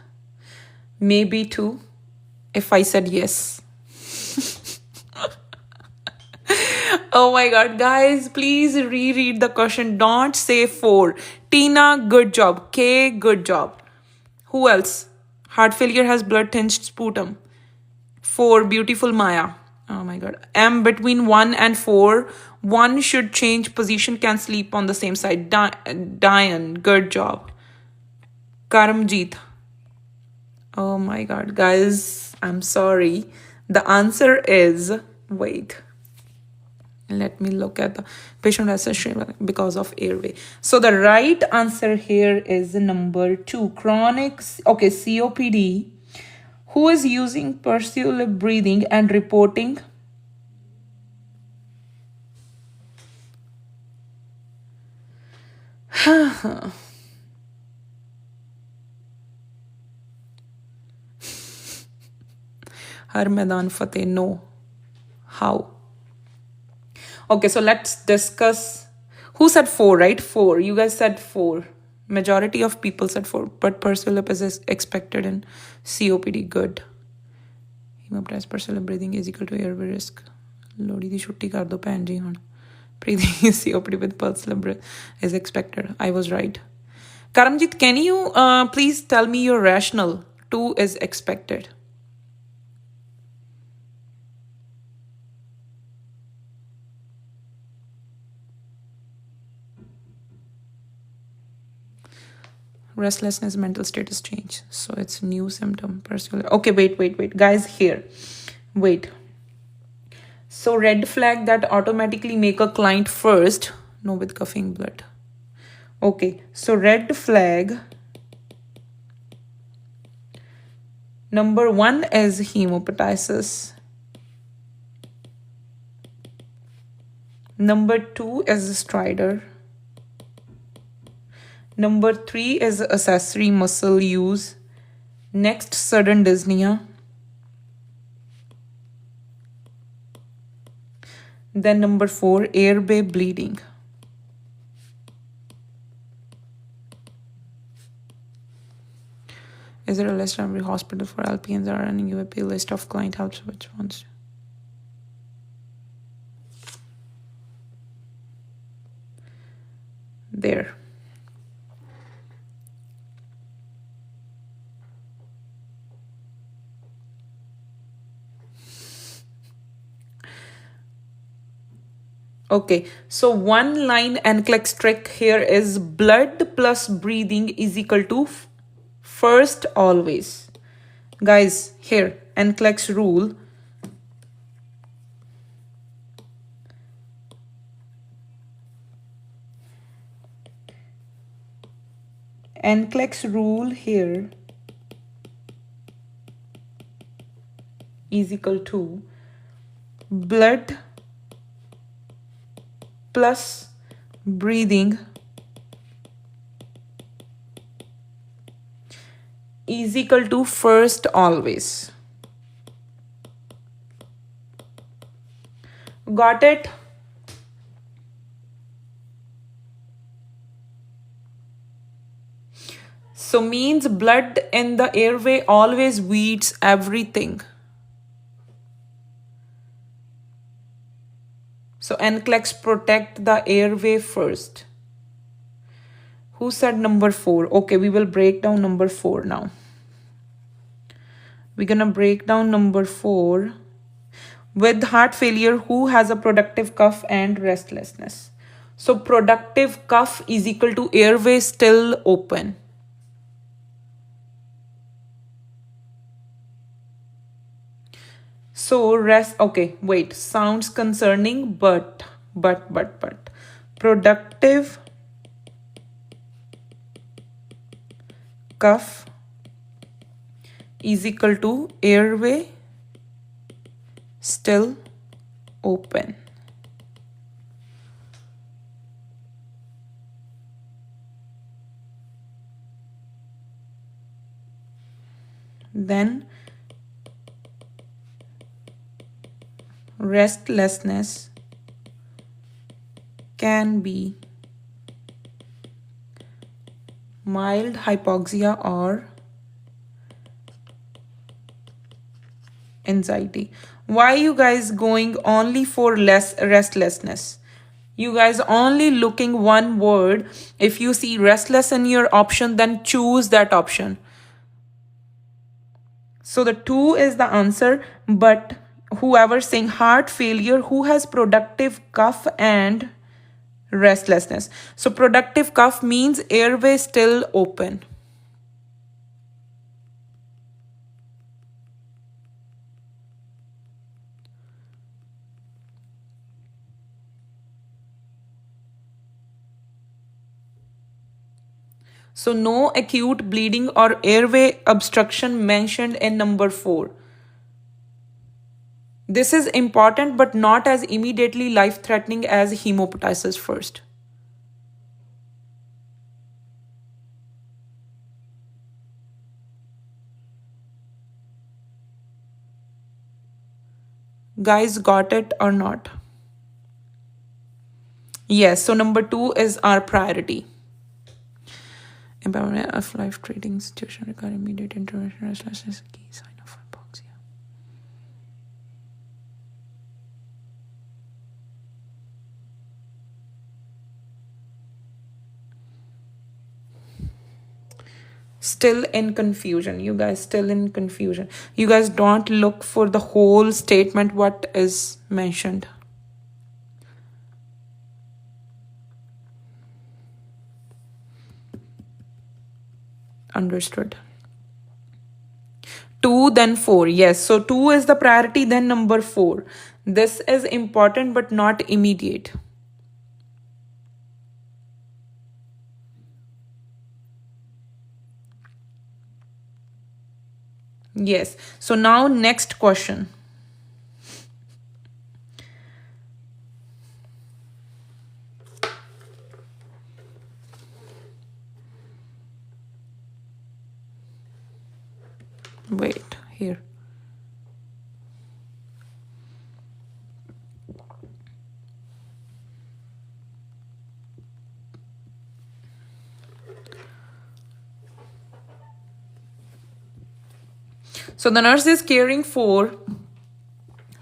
Speaker 1: maybe 2. If I said yes. Oh my god, guys, please reread the question. Don't say 4. Tina, good job. K, good job. Who else? Heart failure has blood tinged sputum. 4, beautiful Maya. Oh my god. M, between 1 and 4. 1 should change position, can sleep on the same side. Diane, good job. Karamjeet. Oh my god, guys, I'm sorry. The answer is, wait. Let me look at the patient assessment because of airway. So the right answer here is number 2. Chronic, okay, COPD. Who is using pursed breathing and reporting? Har Maidan Fateh, no. How? Okay, so let's discuss. Who said 4, right? 4. You guys said 4. Majority of people said 4, but pursed is expected in COPD. Good. Hemoptysis pursed breathing is equal to airway risk. Lodi di shutti kar do bhai ji hun. Breathing is COPD with pursed is expected. I was right. Karamjit, can you please tell me your rationale? 2 is expected. Restlessness, mental status change. So it's new symptom. Okay, wait. Guys, here. Wait. So red flag that automatically make a client first. No, with coughing blood. Okay, so red flag. Number 1 is hemoptysis. Number 2 is stridor. Number 3 is accessory muscle use. Next, sudden dyspnea. Then number 4, airway bleeding. Is there a list of every hospital for LPNs are running UAP list of client helps which ones? There. Okay, so one line Nclex trick here is blood plus breathing is equal to first always. Guys, here, Nclex rule. Nclex rule here is equal to blood plus breathing is equal to first always. Got it? So means blood in the airway always beats everything. So Nclex protect the airway first. Who said number 4? Okay, we will break down number 4 now. We're gonna break down number 4. With heart failure, who has a productive cough and restlessness? So productive cough is equal to airway still open. So okay, wait, sounds concerning, but productive cough is equal to airway still open. Then restlessness can be mild hypoxia or anxiety. Why you guys going only for less restlessness? You guys only looking one word. If you see restless in your option, then choose that option. So the 2 is the answer, but whoever saying heart failure, who has productive cough and restlessness. So productive cough means airway still open. So no acute bleeding or airway obstruction mentioned in number 4. This is important but not as immediately life-threatening as hemoptysis first. Guys, got it or not? Yes, so number 2 is our priority. Empowerment of life treating situation require immediate intervention. Restlessness is a key sign of hypoxia. Still in confusion. You guys still in confusion. You guys don't look for the whole statement what is mentioned. Understood. 2 then 4. Yes, so 2 is the priority, then number 4. This is important but not immediate. Yes, so now next question. Wait, here. So the nurse is caring for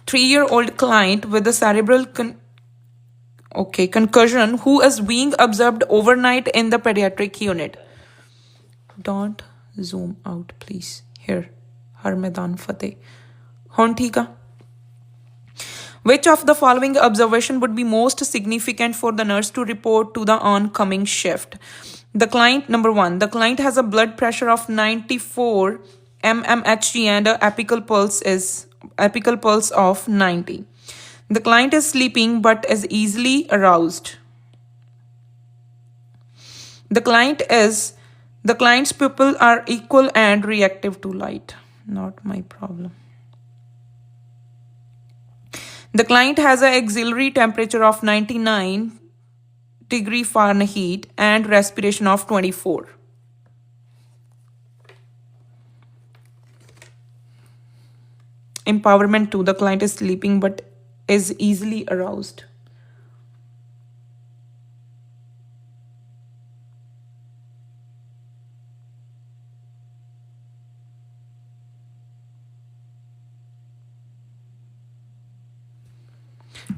Speaker 1: 3-year-old client with a cerebral concussion who is being observed overnight in the pediatric unit. Don't zoom out, please. Here, Har Maidan Fateh. Hon theek a? Which of the following observation would be most significant for the nurse to report to the oncoming shift? The client, number 1, the client has a blood pressure of 94 mmHg and a apical pulse of 90. The client is sleeping but is easily aroused. The client's pupils are equal and reactive to light. Not my problem. The client has an auxiliary temperature of 99 degree Fahrenheit and respiration of 24. Empowerment 2. The client is sleeping but is easily aroused.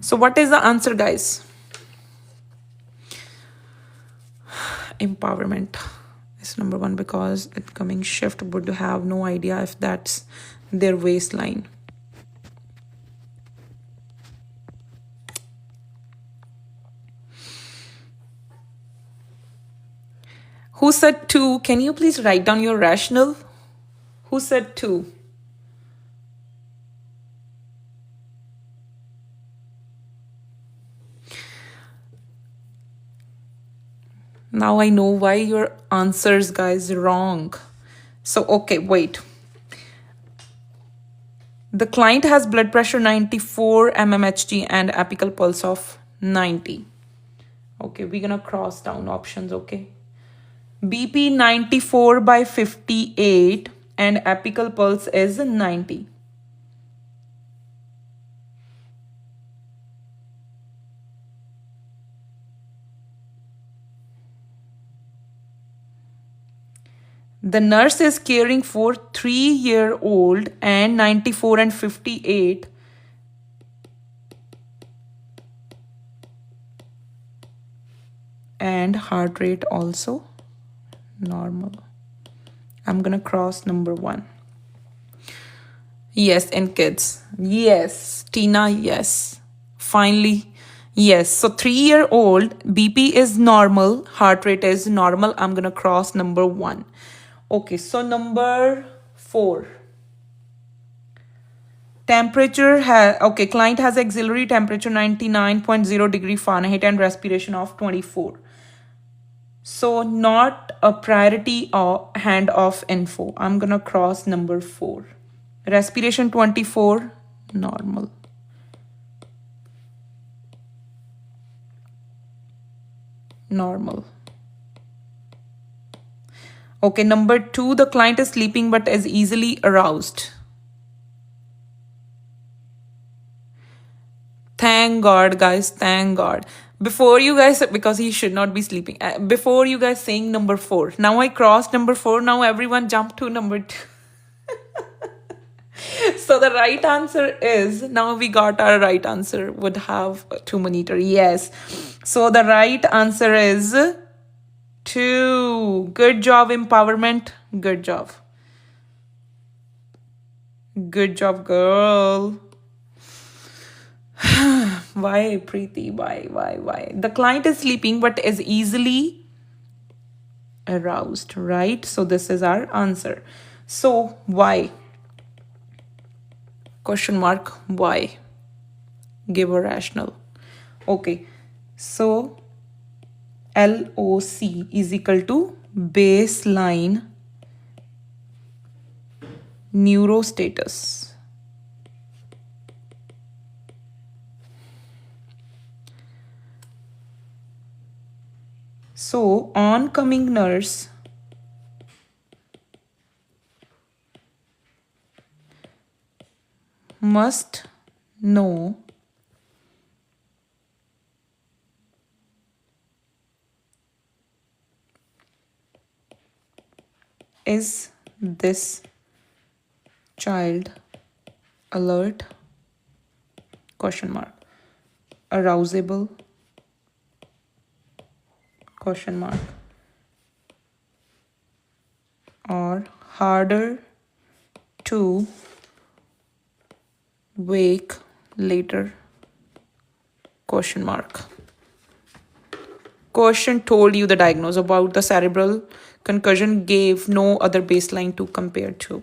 Speaker 1: So what is the answer, guys? Empowerment is number 1 because incoming shift would have no idea if that's their waistline. Who said 2? Can you please write down your rational? Who said 2? Now I know why your answers, guys, wrong. So, okay, wait. The client has blood pressure 94 mmHg and apical pulse of 90. Okay, we're gonna cross down options, okay? BP 94 by 58 and apical pulse is 90. The nurse is caring for 3-year-old and 94 and 58 and heart rate also normal. I'm gonna cross number 1. Yes, in kids. Yes, Tina, yes. Finally, yes. So 3-year-old BP is normal, heart rate is normal. I'm gonna cross number 1. Okay, so number 4. Temperature has, okay, client has auxiliary temperature 99.0 degree Fahrenheit and respiration of 24. So not a priority or handoff info. I'm gonna cross number 4. Respiration 24, normal. Normal. Okay, number 2, the client is sleeping but is easily aroused. Thank God, guys, thank God. Before you guys, because he should not be sleeping. Before you guys saying number 4. Now I crossed number 4. Now everyone jump to number 2. So the right answer is, now we got our right answer, would have 2 monitor. Yes. So the right answer is 2. Good job, empowerment. Good job. Good job, girl. Why, Preeti? Why? The client is sleeping but is easily aroused, right? So this is our answer. So why? Question mark, why? Give a rational. Okay. So LOC is equal to baseline neurostatus. So oncoming nurse must know is this child alert? Question mark. Arousable? Question mark. Or harder to wake later? Question mark. Question told you the diagnosis about the cerebral concussion, gave no other baseline to compare to.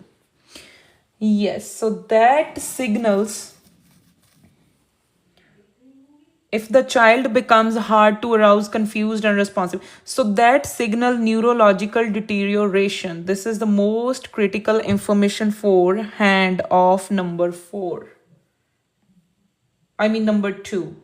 Speaker 1: Yes, so that signals if the child becomes hard to arouse, confused, unresponsive. So that signal neurological deterioration. This is the most critical information for handoff number 4. I mean number 2.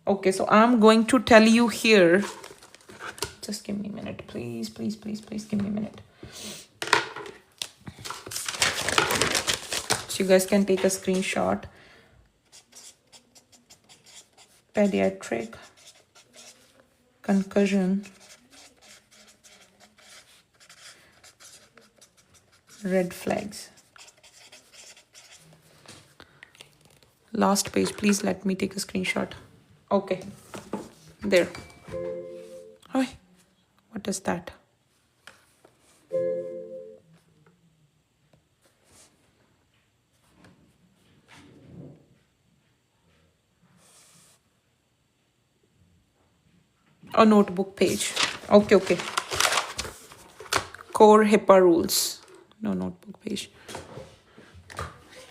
Speaker 1: Okay, so I'm going to tell you here. Just give me a minute, please give me a minute. So you guys can take a screenshot. Pediatric concussion, red flags. Last page, please let me take a screenshot. Okay, there. Hi, what is that? A notebook page. Okay. Core HIPAA rules. No notebook page.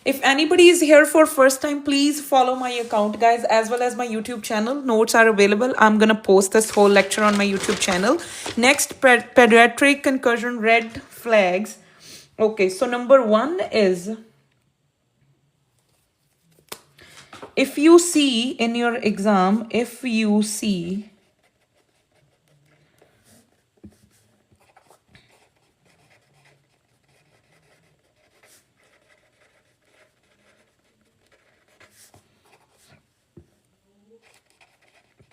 Speaker 1: If anybody is here for first time, please follow my account, guys, as well as my YouTube channel. Notes are available. I'm gonna post this whole lecture on my YouTube channel. Next, pediatric concussion, red flags. Okay, so number 1 is, if you see in your exam, if you see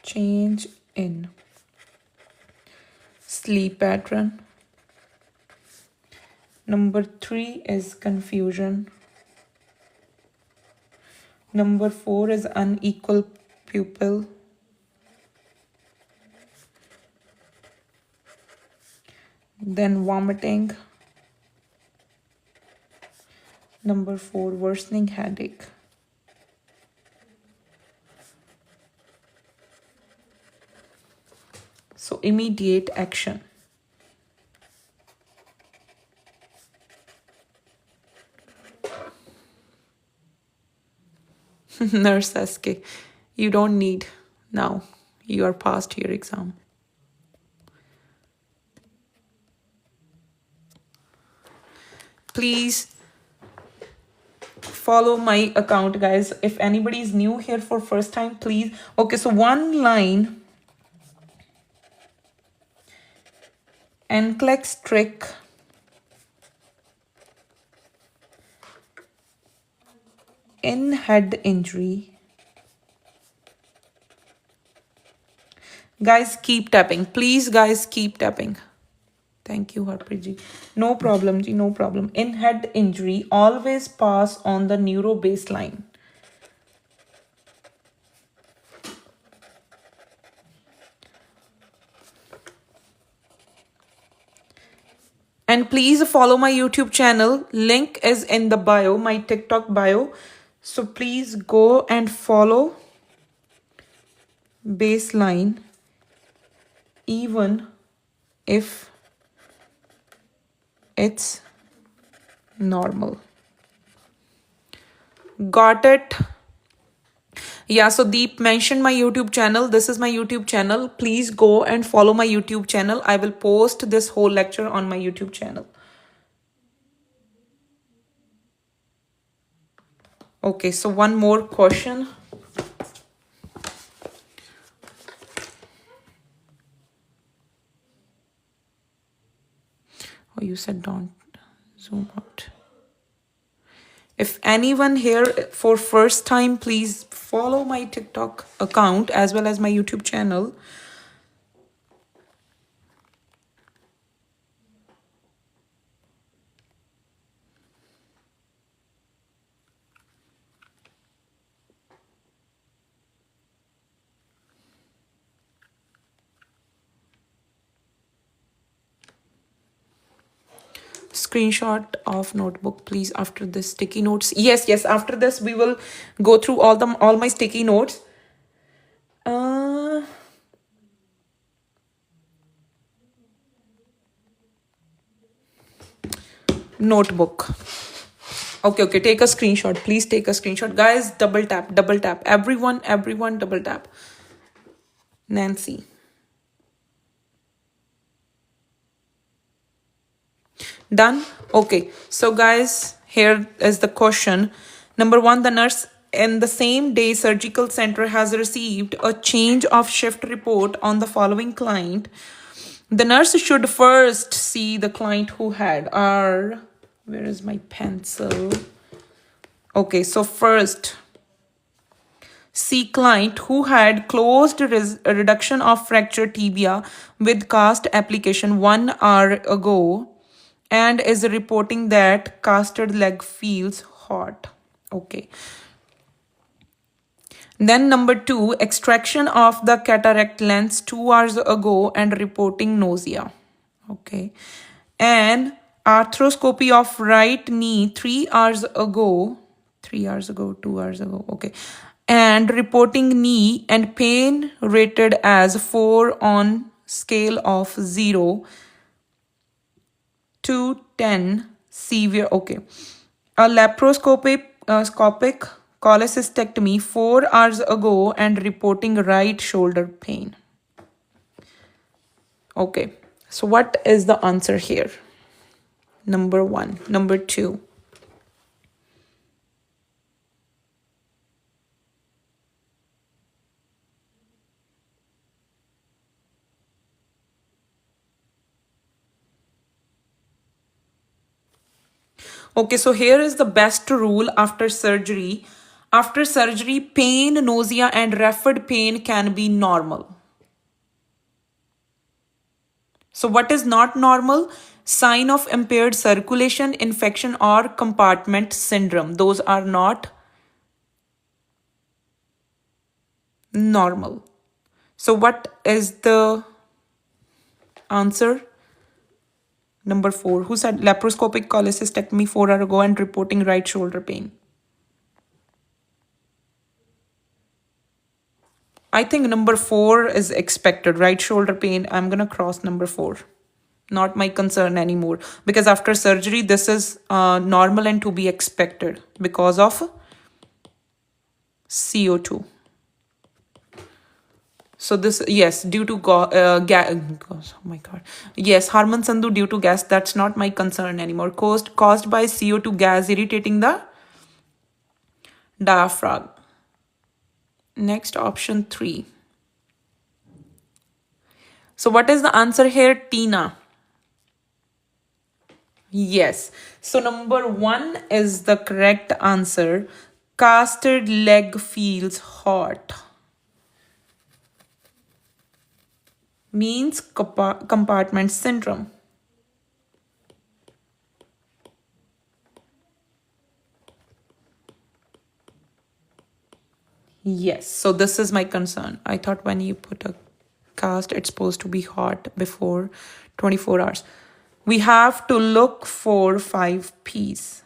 Speaker 1: change in sleep pattern. Number 3 is confusion. Number 4 is unequal pupil. Then vomiting. Number 4, worsening headache. So immediate action. Nurse SK, you don't need now. You are past your exam. Please follow my account, guys. If anybody is new here for first time, please. Okay, so one line. Nclex trick. In head injury. Guys, keep tapping. Please, guys, keep tapping. Thank you, Harpreet ji. No problem, ji, no problem. In head injury, always pass on the neuro baseline. And please follow my YouTube channel. Link is in the bio, my TikTok bio. So please go and follow baseline, even if it's normal. Got it? Yeah, so Deep mentioned my YouTube channel. This is my YouTube channel. Please go and follow my YouTube channel. I will post this whole lecture on my YouTube channel. Okay, so one more question. Oh, you said don't zoom out. If anyone here for first time, please follow my TikTok account as well as my YouTube channel. Screenshot of notebook, please, after this sticky notes. Yes, after this we will go through all my sticky notes. Notebook. Okay, take a screenshot. Please take a screenshot. Guys, double tap. Everyone, double tap. Nancy. Done? Okay. So guys, here is the question. Number 1, the nurse in the same day surgical center has received a change of shift report on the following client. The nurse should first see the client who had where is my pencil? Okay, so first see client who had closed reduction of fracture tibia with cast application 1 hour ago and is reporting that casted leg feels hot. Okay. Then number 2, extraction of the cataract lens 2 hours ago and reporting nausea. Okay. And arthroscopy of right knee 3 hours ago, 2 hours ago. Okay. And reporting knee and pain rated as 4 on scale of 0 to 10 severe. Okay. A laparoscopic scopic cholecystectomy 4 hours ago and reporting right shoulder pain. Okay. So what is the answer here? Number 1. Number 2. Okay, so here is the best rule after surgery. After surgery, pain, nausea, and referred pain can be normal. So what is not normal? Sign of impaired circulation, infection, or compartment syndrome. Those are not normal. So what is the answer? Number 4. Who said laparoscopic cholecystectomy 4 hours ago and reporting right shoulder pain? I think number 4 is expected. Right shoulder pain. I'm going to cross number 4. Not my concern anymore. Because after surgery, this is normal and to be expected because of CO2. So this, yes, due to oh my god, yes, Harman Sandhu, due to gas, that's not my concern anymore. Caused by CO2 gas irritating the diaphragm. Next, option 3. So what is the answer here, Tina? Yes. So number 1 is the correct answer. Casted leg feels hot. Means compartment syndrome. Yes, so this is my concern. I thought when you put a cast, it's supposed to be hot before 24 hours. We have to look for 5 P's.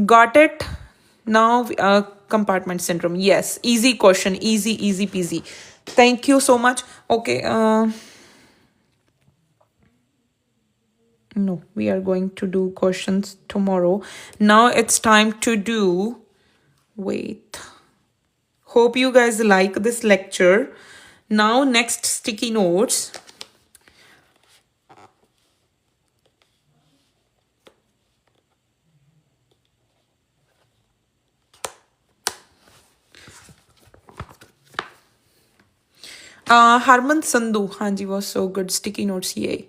Speaker 1: Got it? Now, compartment syndrome. Yes, easy question. Easy peasy. Thank you so much. Okay. No, we are going to do questions tomorrow. Now it's time to do... Wait. Hope you guys like this lecture. Now, next sticky notes. Harman Sandhu, Hanji was so good. Sticky notes, yay.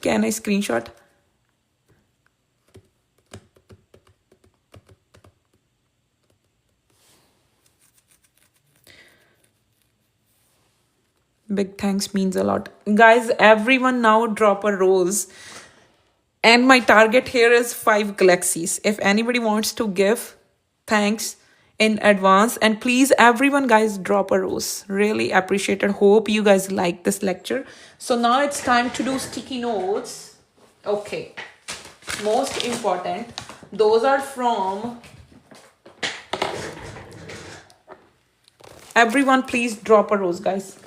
Speaker 1: Can I screenshot? Big thanks means a lot. Guys, everyone now drop a rose. And my target here is 5 galaxies. If anybody wants to give, thanks in advance. And please, everyone, guys, drop a rose. Really appreciate it. Hope you guys like this lecture. So now it's time to do sticky notes. Okay. Most important. Those are from... Everyone, please drop a rose, guys.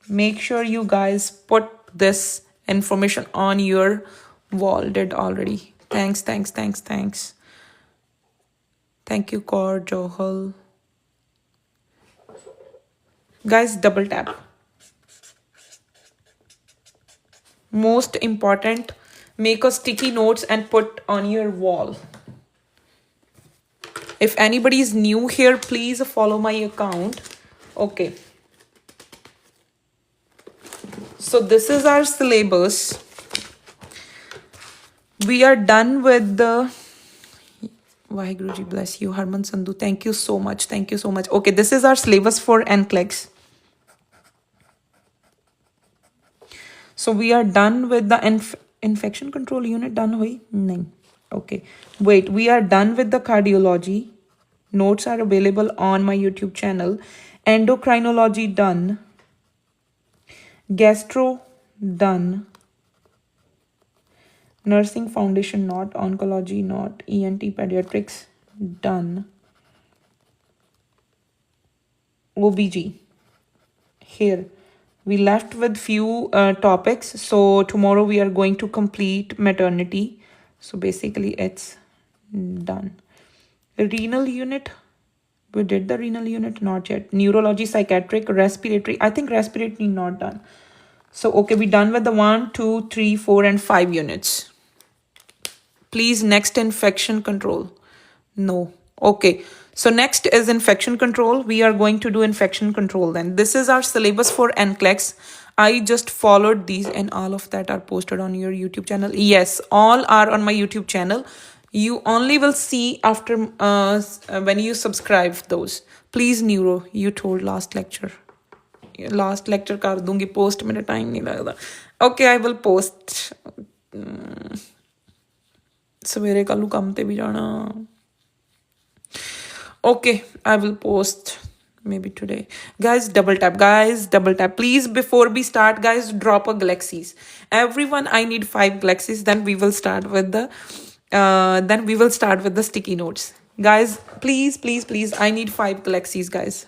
Speaker 1: Make sure you guys put this information on your wall. Did already. Thanks. Thank you, Kaur, Johal. Guys, double tap. Most important, make a sticky notes and put on your wall. If anybody is new here, please follow my account. Okay. So this is our syllabus. We are done with the... Vaheguruji bless you, Harman Sandhu. Thank you so much. Okay, this is our syllabus for Nclex. So we are done with the infection control unit. Done hui? No. Okay. Wait, we are done with the cardiology. Notes are available on my YouTube channel. Endocrinology done. Gastro done. Nursing foundation not. Oncology not. ENT pediatrics done. OBG here. We left with few topics. So tomorrow we are going to complete maternity. So basically it's done. Renal unit. We did the renal unit, not yet. Neurology, psychiatric, respiratory. I think respiratory not done. So, okay, we done with the 1, 2, 3, 4, and 5 units. Please, next infection control. No. Okay. So next is infection control. We are going to do infection control then. This is our syllabus for Nclex. I just followed these, and all of that are posted on your YouTube channel. Yes, all are on my YouTube channel. You only will see after when you subscribe those. Please, Neuro, you told last lecture. Last lecture कर दूंगी post, मेरा time नहीं लगता. Okay, I will post. सवेरे कल काम ते भी जाना. Okay, I will post maybe today. Guys, double tap. Guys, double tap. Please, before we start, guys, drop a galaxies. Everyone, I need 5 galaxies. Then we will start with the sticky notes. Guys, please, please, please. I need 5 galaxies, guys.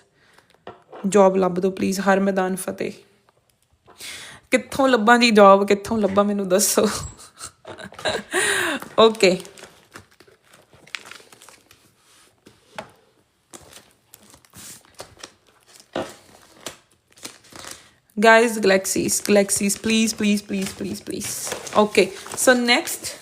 Speaker 1: Job ਲੱਭ ਦੋ please. ਹਰ ਮੈਦਾਨ ਫਤਿਹ. ਕਿੱਥੋਂ ਲੱਭਾਂ ਜੀ job? ਕਿੱਥੋਂ ਲੱਭਾਂ ਮੈਨੂੰ ਦੱਸੋ. Okay. Guys, galaxies, please, please, please, please, please. Okay, so next.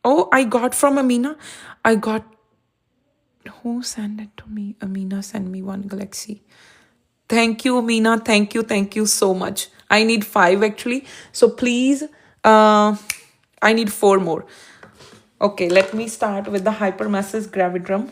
Speaker 1: Oh, I got from Amina. Who sent it to me? Amina sent me 1 galaxy. Thank you, Amina. Thank you so much. I need 5 actually. So please, I need 4 more. Okay, let me start with the hypermasses gravigram.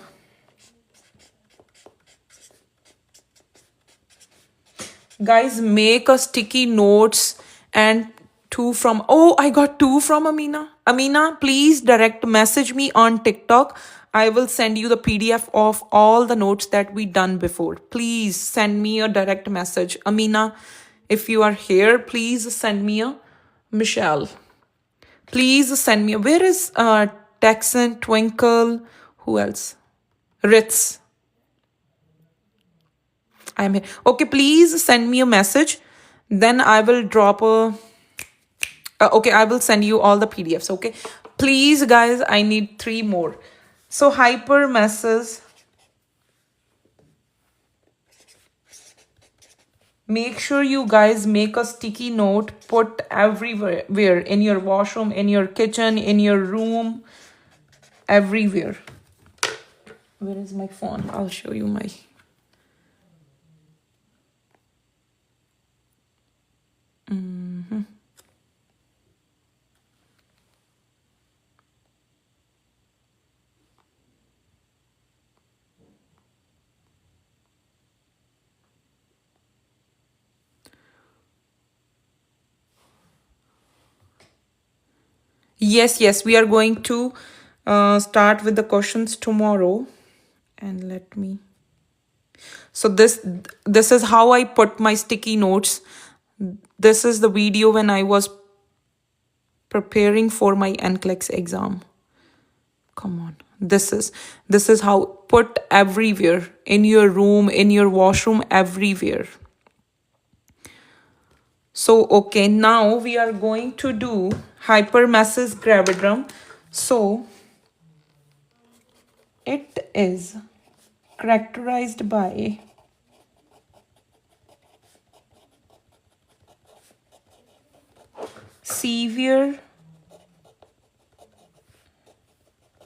Speaker 1: Guys, make a sticky notes and 2 from, oh, I got 2 from Amina. Amina, please direct message me on TikTok. I will send you the PDF of all the notes that we done before. Please send me a direct message. Amina, if you are here, please send me a Michelle. Please send me a, where is Texan, Twinkle, who else? Ritz. I'm here. Okay, please send me a message. Then I will drop a okay, I will send you all the PDFs. Okay, please, guys, I need 3 more. So hypermasses, make sure you guys make a sticky note, put everywhere, in your washroom, in your kitchen, in your room, everywhere. Where is my phone? I'll show you my Yes, we are going to start with the questions tomorrow. And let me, so this is how I put my sticky notes. This is the video when I was preparing for my Nclex exam. Come on, this is how, put everywhere, in your room, in your washroom, everywhere. So okay, now we are going to do hypermasses gravigram. So it is characterized by severe,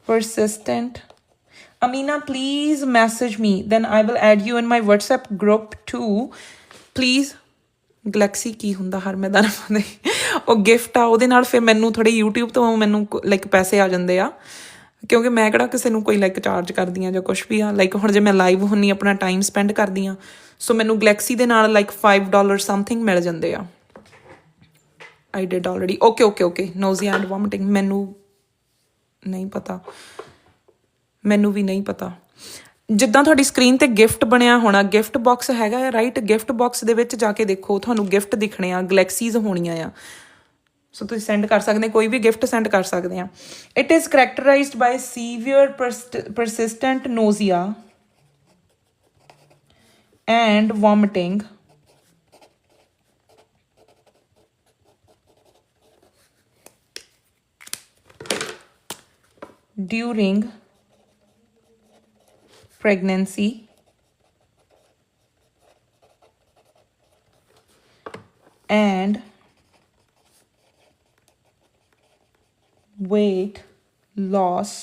Speaker 1: persistent. Amina, please message me. Then I will add you in my WhatsApp group too. Please. Galaxy ਕੀ ਹੁੰਦਾ ਹਰ ਮੈਦਾਨ ਦੇ, ਉਹ gift ਆ, ਉਹਦੇ ਨਾਲ ਫਿਰ ਮੈਨੂੰ ਥੋੜੇ YouTube ਤੋਂ ਮੈਨੂੰ ਲਾਈਕ ਪੈਸੇ ਆ ਜਾਂਦੇ ਆ, ਕਿਉਂਕਿ ਮੈਂ ਕਿਹੜਾ ਕਿਸੇ ਨੂੰ ਕੋਈ ਲਾਈਕ ਚਾਰਜ ਕਰਦੀ ਆ ਜਾਂ ਕੁਛ ਵੀ ਆ। ਲਾਈਕ ਹੁਣ ਜੇ ਮੈਂ ਲਾਈਵ ਹੁੰਨੀ, ਆਪਣਾ ਟਾਈਮ ਸਪੈਂਡ ਕਰਦੀ ਆ, ਸੋ ਮੈਨੂੰ ਗਲੈਕਸੀ ਦੇ ਨਾਲ ਲਾਈਕ $5 ਸਮਥਿੰਗ ਮਿਲ ਜਾਂਦੇ ਆ। I did already. Okay. Nausea and vomiting. ਮੈਨੂੰ ਨਹੀਂ ਪਤਾ, ਮੈਨੂੰ ਵੀ ਨਹੀਂ ਪਤਾ। ਜਿੱਦਾਂ ਤੁਹਾਡੀ ਸਕਰੀਨ ਤੇ ਗਿਫਟ ਬਣਿਆ ਹੋਣਾ, ਗਿਫਟ ਬਾਕਸ ਹੈਗਾ ਆ, ਰਾਈਟ? ਗਿਫਟ ਬਾਕਸ ਦੇ ਵਿੱਚ ਜਾ ਕੇ ਦੇਖੋ, ਤੁਹਾਨੂੰ ਗਿਫਟ ਦਿਖਣੇ ਆ, ਗਲੈਕਸੀਜ਼ ਹੋਣੀਆਂ ਆ। ਸੋ ਤੁਸੀਂ ਸੈਂਡ ਕਰ ਸਕਦੇ, ਕੋਈ ਵੀ ਗਿਫਟ ਸੈਂਡ ਕਰ ਸਕਦੇ ਆ। It is characterised by severe persistent nausea and vomiting during pregnancy, and weight loss.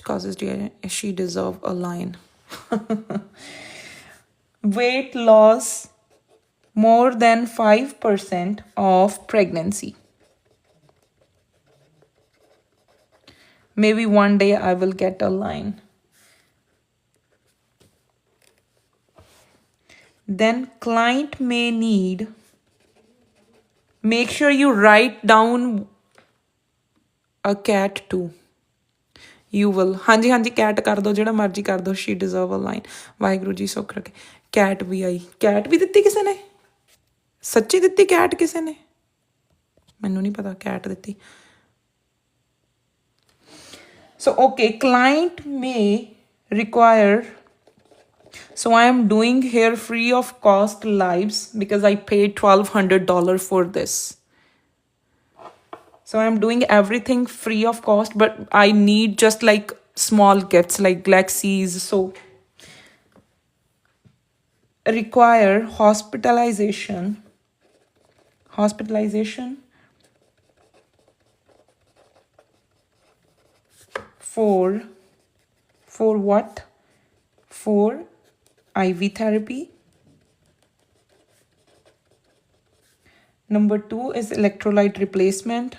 Speaker 1: Causes she deserve a line. Weight loss more than 5% of pregnancy. Maybe one day I will get a line. Then client may need, make sure you write down a cat too. You will. ਹਾਂਜੀ ਹਾਂਜੀ cat ਕਰ ਦੋ, ਜਿਹੜਾ ਮਰਜ਼ੀ ਕਰ ਦੋ. She deserve a line. Waheguru ji ਸੁੱਖ ਰੱਖੇ. ਕੈਟ ਵੀ ਆਈ. ਕੈਟ ਵੀ ਦਿੱਤੀ ਕਿਸੇ ਨੇ? ਸੱਚੀ ਦਿੱਤੀ ਕੈਟ ਕਿਸੇ ਨੇ? ਮੈਨੂੰ ਨਹੀਂ ਪਤਾ ਕੈਟ ਦਿੱਤੀ. So okay, client may require, so I am doing here free of cost lives because I paid $1,200 for this. So I'm doing everything free of cost, but I need just like small gifts like Galaxies. So require hospitalization for what? For IV therapy. Number 2 is electrolyte replacement.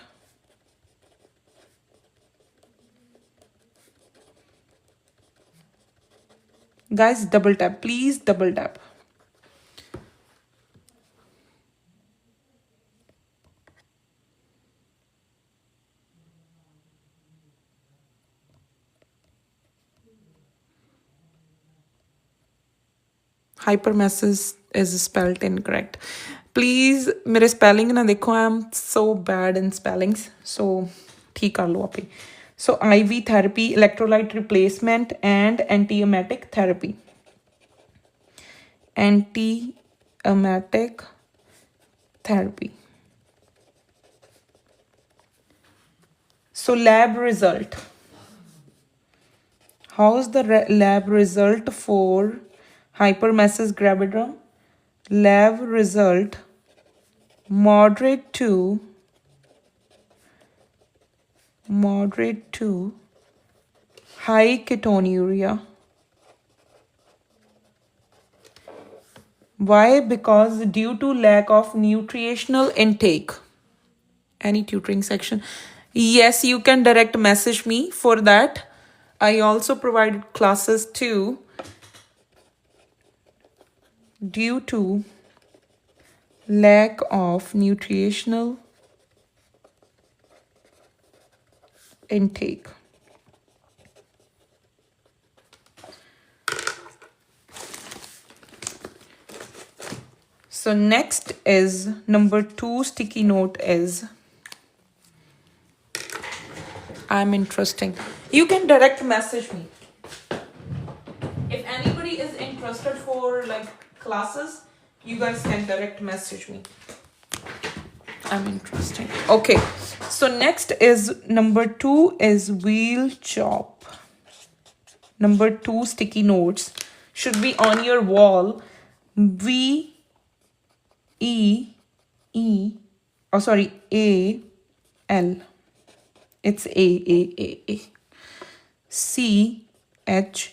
Speaker 1: Guys, double tap, please double tap. Hypermesis is spelled incorrect. Please मेरे spelling ना देखो. I am so bad in spellings. So ठीक कर लो आप ही. So IV therapy, electrolyte replacement, and antiemetic therapy. Antiemetic therapy. So lab result. How's the lab result for hypermesis gravidarum? Lab result moderate to high ketonuria. Why? Because due to lack of nutritional intake. Any tutoring section? Yes, you can direct message me for that. I also provided classes too. Due to lack of nutritional intake. So next is number 2 sticky note is I'm interesting. You can direct message me. If anybody is interested for like classes, you guys can direct message me. I'm interesting. Okay, so next is number 2 is wheel chop. Number 2 sticky notes should be on your wall. A-L. It's A. C-H-O-P.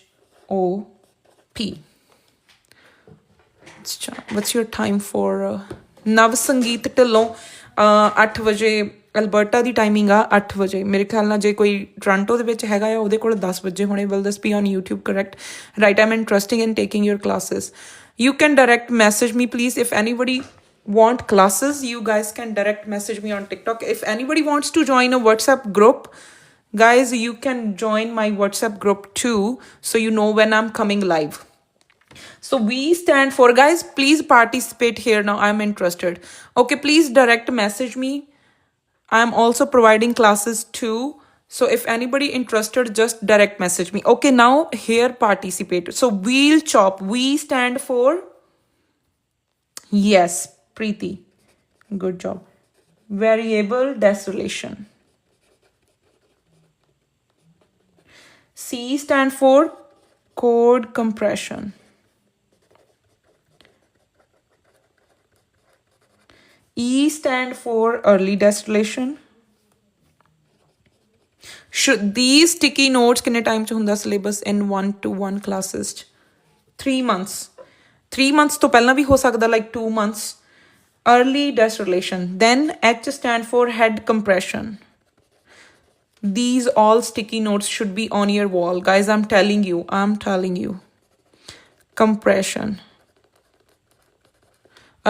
Speaker 1: What's your time for ਨਵ ਸੰਗੀਤ ਢਿੱਲੋਂ 8 ਵਜੇ Alberta ਦੀ timing ਆ 8 ਵਜੇ ਮੇਰੇ ਖਿਆਲ ਨਾਲ ਜੇ ਕੋਈ ਟੋਰਾਂਟੋ ਦੇ ਵਿੱਚ ਹੈਗਾ ਆ ਉਹਦੇ ਕੋਲ 10 ਵਜੇ ਹੋਣੇ will this be on YouTube correct right I'm interested in taking your classes you can direct message me please if anybody want classes you guys can direct message me on TikTok if anybody wants to join a WhatsApp group guys you can join my WhatsApp group too so you know when I'm coming live. So we stand for guys please participate here now I'm interested okay please direct message me I'm also providing classes too so if anybody interested just direct message me okay now here participate so wheel chop we stand for yes Preeti good job variable desolation C stand for code compression. E stand for early distillation. Should these sticky notes किन्ने time च हुंदा syllabus in 1-to-1 classes च? 3 months. 3 months तो पहला भी हो सकदा, like 2 months. Early distillation. Then H stand for head compression. These all sticky notes should be on your wall. Guys, I'm telling you. Compression.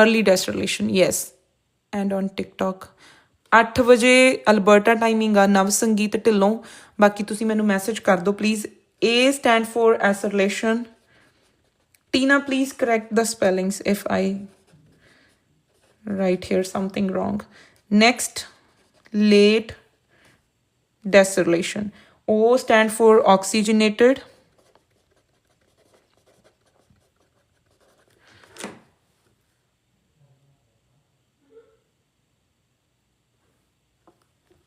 Speaker 1: Early distillation, yes. And on TikTok. 8 ਵਜੇ Alberta timing ਆ ਨਵ ਸੰਗੀਤ ਢਿੱਲੋਂ ਬਾਕੀ ਤੁਸੀਂ ਮੈਨੂੰ message ਕਰ ਦਿਓ please A stand for acceleration. Tina, please correct the spellings if I write here something wrong. Next, late distillation. O stand for oxygenated.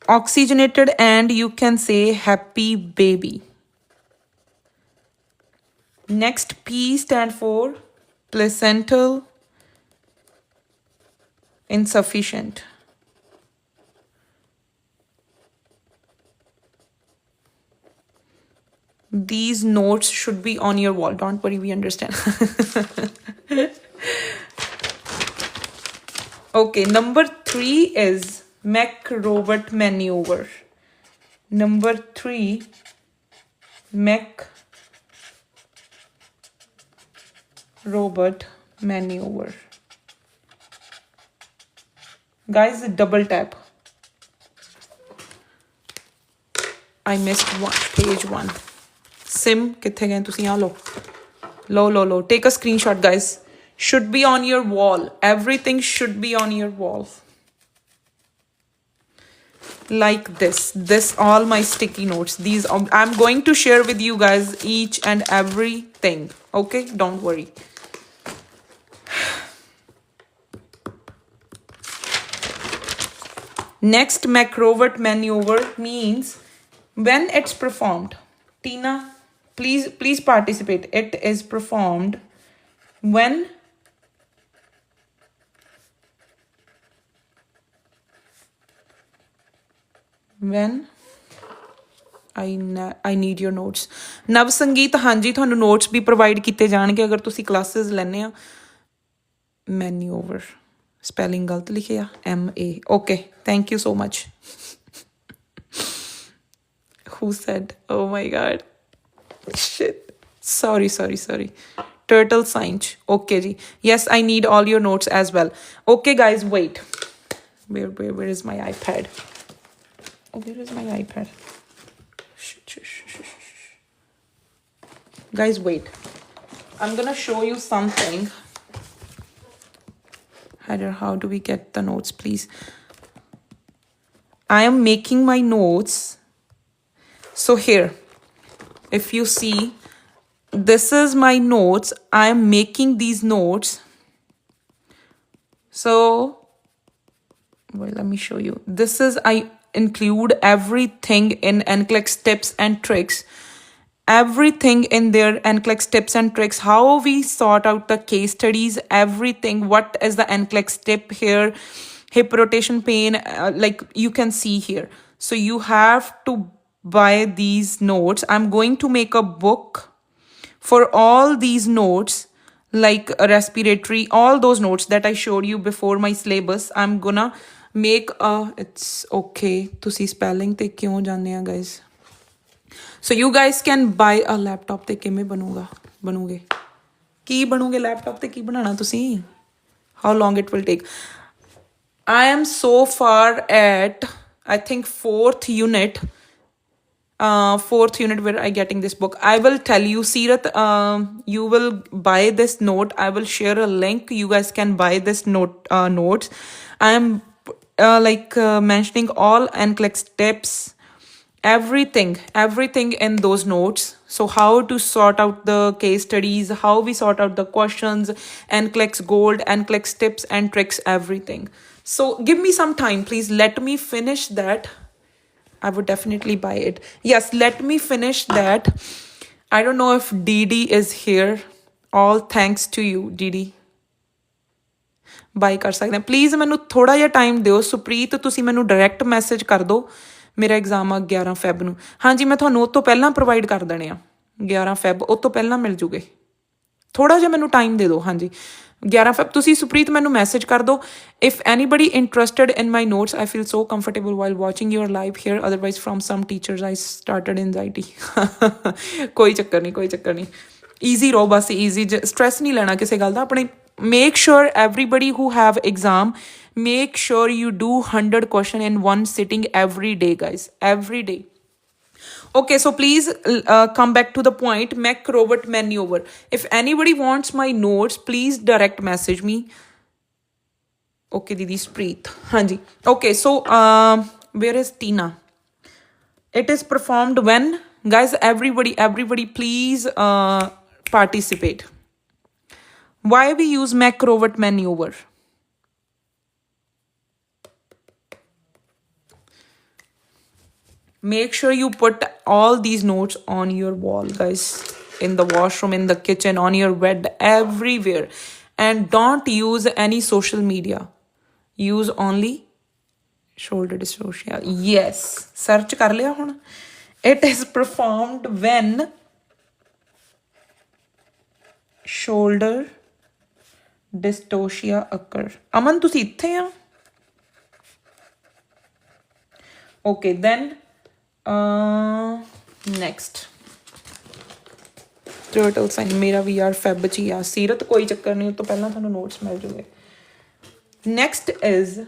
Speaker 1: Oxygenated, and you can say happy baby. Next, P stand for placental insufficient. These notes should be on your wall. Don't worry, we understand. Okay, number 3 is Mech robot maneuver. Number 3, Mech robot maneuver. Guys, double tap. I missed page 1. Sim kithe gaye tusi aa lo take a screenshot, guys. Should be on your wall. Everything should be on your wall. Like this all my sticky notes. These I'm going to share with you guys each and everything. Okay, don't worry. Next, macrovert maneuver means when it's performed. Tina, please participate. It is performed when I need your notes. ਨਵ ਸੰਗੀਤ ਹਾਂਜੀ ਤੁਹਾਨੂੰ notes ਵੀ provide ਕੀਤੇ ਜਾਣਗੇ ਅਗਰ ਤੁਸੀਂ classes ਲੈਣੇ ਆ ਮੈਨੂਵਰ ਸਪੈਲਿੰਗ ਗਲਤ ਲਿਖਿਆ MA okay thank you so much. Who said oh my god shit sorry turtle science okay ji yes I need all your notes as well. Okay guys, wait, where is my iPad? Where is my iPad? Guys, wait. I'm gonna show you something. Heather, how do we get the notes, please? I am making my notes. So here, if you see, this is my notes. I am making these notes. So, well, let me show you. This is, I include everything in Nclex tips and tricks. Everything in their Nclex tips and tricks, how we sort out the case studies, everything. What is the Nclex tip here? Hip rotation pain, like you can see here. So you have to buy these notes. I'm going to make a book for all these notes, like respiratory, all those notes that I showed you before my syllabus. I'm gonna make a, it's okay to see spelling te kyun janne ha guys. So you guys can buy a laptop te kiਵੇਂ ਬਣੋਗੇ Ki ਬਣੋਗੇ laptop ਤੇ ਕੀ ਬਣਾਣਾ ਤੁਸੀਂ? How long it will take? I am so far at I think fourth unit where I getting this book. I will tell you, Seerat, you will buy this note. I will share a link. You guys can buy this notes. I am mentioning all Nclex tips, everything in those notes. So how to sort out the case studies, how we sort out the questions, Nclex gold, Nclex tips and tricks, everything. So give me some time, please. Let me finish that. I would definitely buy it. Yes, let me finish that. I don't know if Didi is here. All thanks to you, Didi. ਬਾਈ ਕਰ ਸਕਦੇ ਹਾਂ please ਮੈਨੂੰ ਥੋੜ੍ਹਾ ਜਿਹਾ time ਦਿਓ ਸੁਪ੍ਰੀਤ ਤੁਸੀਂ ਮੈਨੂੰ direct message ਕਰ ਦਿਓ ਮੇਰਾ ਐਗਜ਼ਾਮ ਆ 11 ਫੈਬ ਨੂੰ ਹਾਂਜੀ ਮੈਂ ਤੁਹਾਨੂੰ ਉਹ ਤੋਂ ਪਹਿਲਾਂ ਪ੍ਰੋਵਾਈਡ ਕਰ ਦੇਣੇ ਆ 11 ਫੈਬ ਉਹ ਤੋਂ ਪਹਿਲਾਂ ਮਿਲ ਜੂਗੇ ਥੋੜ੍ਹਾ ਜਿਹਾ ਮੈਨੂੰ ਟਾਈਮ ਦੇ ਦਿਓ ਹਾਂਜੀ 11 ਫੈਬ ਤੁਸੀਂ ਸੁਪ੍ਰੀਤ ਮੈਨੂੰ ਮੈਸੇਜ ਕਰ ਦਿਓ if anybody interested in my notes I feel so comfortable while watching your live here otherwise from some teachers I started anxiety ਕੋਈ ਚੱਕਰ ਨਹੀਂ ਈਜ਼ੀ ਰਹੋ ਬਸ ਈਜ਼ੀ ਸਟ੍ਰੈਸ ਨਹੀਂ ਲੈਣਾ ਕਿਸੇ ਗੱਲ ਦਾ ਆਪਣੇ make sure everybody who have exam make sure you do 100 question in one sitting every day guys every day okay so please come back to the point mac robot maneuver if anybody wants my notes please direct message me okay didi spreet hanji okay so where is Tina it is performed when guys everybody please participate why we use mac robot maneuver make sure you put all these notes on your wall guys in the washroom in the kitchen on your bed everywhere and don't use any social media use only shoulder dystocia yes search kar liya hun it is performed when shoulder dystocia occur aman ਤੁਸੀਂ ਇੱਥੇ ਆ okay then next turtle sign ਮੇਰਾ ਵੀ ਯਾਰ Feb ਚ ਹੀ ਆ ਸੀਰਤ ਕੋਈ ਚੱਕਰ ਨਹੀਂ ਉਹ ਤੋਂ ਪਹਿਲਾਂ ਤੁਹਾਨੂੰ ਨੋਟਸ ਮਿਲ ਜੂਗੇ next is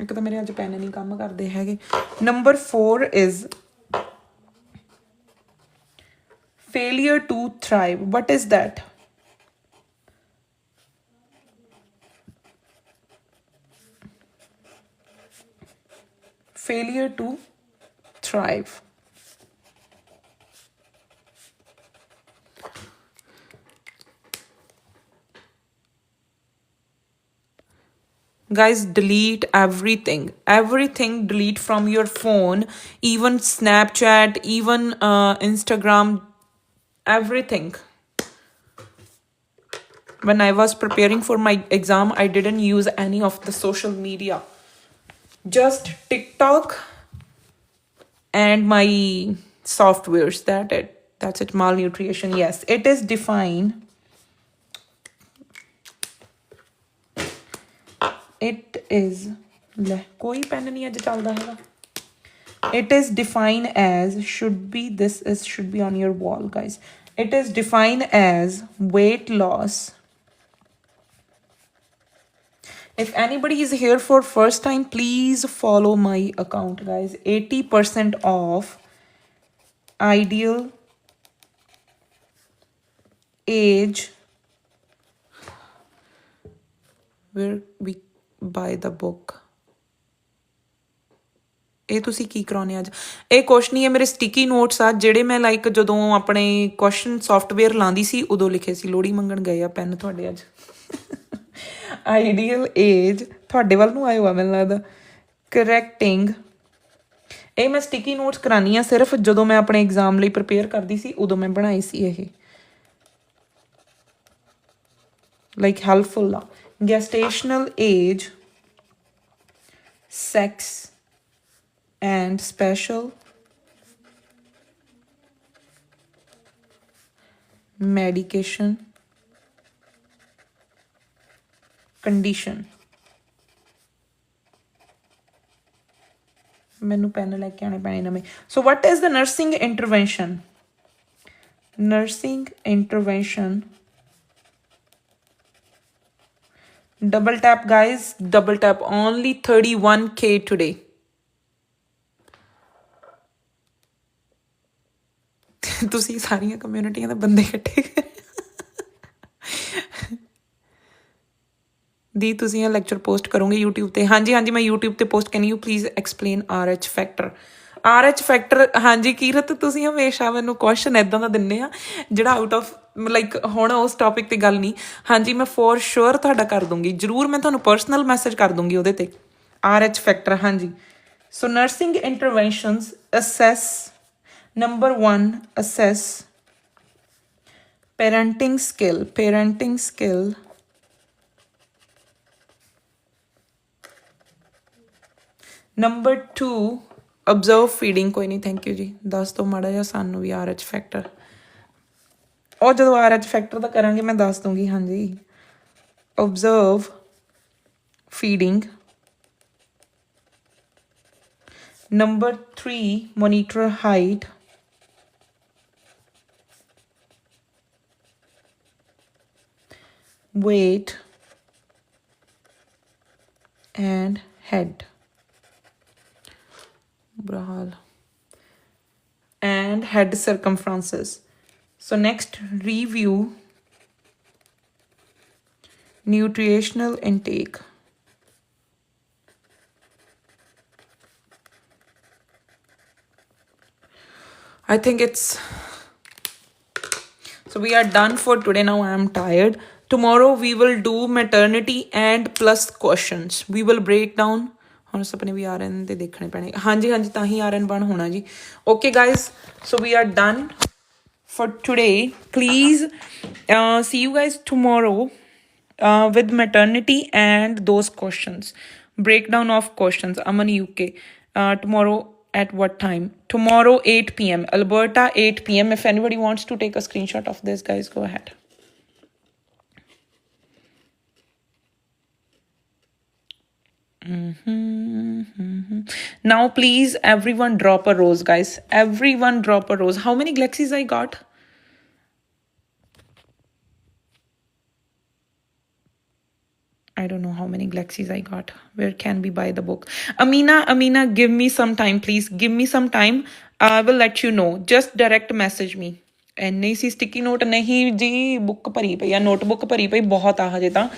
Speaker 1: ਇੱਕ ਤਾਂ ਮੇਰੇ ਅੱਜ ਪੈਨ ਨਹੀਂ ਕੰਮ ਕਰਦੇ ਹੈਗੇ number 4 is failure to thrive what is that failure to thrive guys delete everything delete from your phone even Snapchat even Instagram everything when I was preparing for my exam I didn't use any of the social media just TikTok and my softwares that's it malnutrition yes it is defined it is koi pen nahi aj chalda hai it is defined as should be on your wall guys it is defined as weight loss if anybody is here for first time please follow my account guys 80% off ideal age where we buy the book ਇਹ ਤੁਸੀਂ ਕੀ ਕਰਾਉਣੇ ਅੱਜ ਇਹ ਕੁਛ ਨਹੀਂ ਹੈ ਮੇਰੇ sticky notes ਆ ਜਿਹੜੇ ਮੈਂ ਲਾਈਕ ਜਦੋਂ ਆਪਣੇ ਕੁਐਸਚਨ ਸੌਫਟਵੇਅਰ ਲਾਉਂਦੀ ਸੀ ਉਦੋਂ ਲਿਖੇ ਸੀ ਲੋਹੜੀ ਮੰਗਣ ਗਏ ਆ ਪੈਨ ਤੁਹਾਡੇ ਅੱਜ ਆਈਡੀਅਲ ਏਜ ਤੁਹਾਡੇ ਵੱਲ ਨੂੰ ਆਇਓ ਆ ਮੈਨੂੰ ਲੱਗਦਾ ਕਰੈਕਟਿੰਗ ਇਹ ਮੈਂ ਸਟਿਕੀ ਨੋਟਸ ਕਰਾਉਣੀ ਆ ਸਿਰਫ ਜਦੋਂ ਮੈਂ ਆਪਣੇ ਐਗਜ਼ਾਮ ਲਈ ਪ੍ਰਿਪੇਅਰ ਕਰਦੀ ਸੀ ਉਦੋਂ ਮੈਂ ਬਣਾਈ ਸੀ ਇਹ ਲਾਈਕ ਹੈਲਪਫੁਲ ਆ gestational age sex and special medication condition ਮੈਨੂੰ ਪੈਨ ਲੈ ਕੇ ਆਣੇ ਪੈਣੇ ਨਵੇਂ so what is the nursing intervention double tap guys double tap only 31K today ਤੁਸੀਂ ਸਾਰੀਆਂ ਕਮਿਊਨਿਟੀਆਂ ਦੇ ਬੰਦੇ ਇਕੱਠੇ ਦੀ ਤੁਸੀਂ ਇਹ ਲੈਕਚਰ ਪੋਸਟ ਕਰੋਗੇ YouTube ਤੇ ਹਾਂਜੀ ਮੈਂ YouTube ਤੇ post can you please explain RH factor RH factor ਹਾਂਜੀ ਕੀਰਤ ਤੁਸੀਂ ਹਮੇਸ਼ਾ ਮੈਨੂੰ ਕੁਐਸਚਨ ਇਦਾਂ ਦਾ ਦਿੰਦੇ ਆ ਜਿਹੜਾ ਆਊਟ ਆਫ ਲਾਈਕ ਹੁਣ ਉਸ ਟੌਪਿਕ ਤੇ ਗੱਲ ਨਹੀਂ ਹਾਂਜੀ ਮੈਂ ਫੋਰ ਸ਼ੋਰ ਤੁਹਾਡਾ ਕਰ ਦੂੰਗੀ ਜ਼ਰੂਰ ਮੈਂ ਤੁਹਾਨੂੰ ਪਰਸਨਲ ਮੈਸੇਜ ਕਰ ਦੂੰਗੀ ਉਹਦੇ ਤੇ RH ਫੈਕਟਰ ਹਾਂਜੀ so nursing interventions assess number 1 assess parenting skill number 2 observe feeding ਕੋਈ ਨਹੀਂ ਥੈਂਕ ਯੂ ਜੀ ਦੱਸ ਦੋ ਮਾੜਾ ਜਿਹਾ ਸਾਨੂੰ ਵੀ RH ਫੈਕਟਰ ਉਹ ਜਦੋਂ RH ਫੈਕਟਰ ਦਾ ਕਰਾਂਗੇ ਮੈਂ ਦੱਸ ਦੂੰਗੀ ਹਾਂਜੀ observe feeding number 3 monitor height weight and head Brahal and head circumferences. So next review nutritional intake. I think it's so we are done for today now. I am tired. Tomorrow we will do maternity and plus questions. We will break down ਹੁਣ ਸੁਪਨੇ ਵੀ RN ਦੇ ਦੇਖਣੇ ਪੈਣੇ ਹਾਂਜੀ ਹਾਂਜੀ ਤਾਂ ਹੀ RN ਬਣ ਹੋਣਾ ਜੀ okay guys so we are done for today please see you guys tomorrow with maternity and those questions breakdown of questions Aman UK tomorrow at what time tomorrow 8 p.m Alberta 8 p.m if anybody wants to take a screenshot of this guys go ahead Now please everyone drop a rose guys everyone drop a rose how many Glexis I got I don't know how many Glexis I got where can we buy the book Amina give me some time please give me some time I will let you know just direct message me ਐਨੇ ਸੀ sticky note ਨਹੀਂ ਜੀ book ਭਰੀ ਪਈ ਆ notebook ਭਰੀ ਪਈ ਬਹੁਤ ਆ ਹਜੇ ਤਾਂ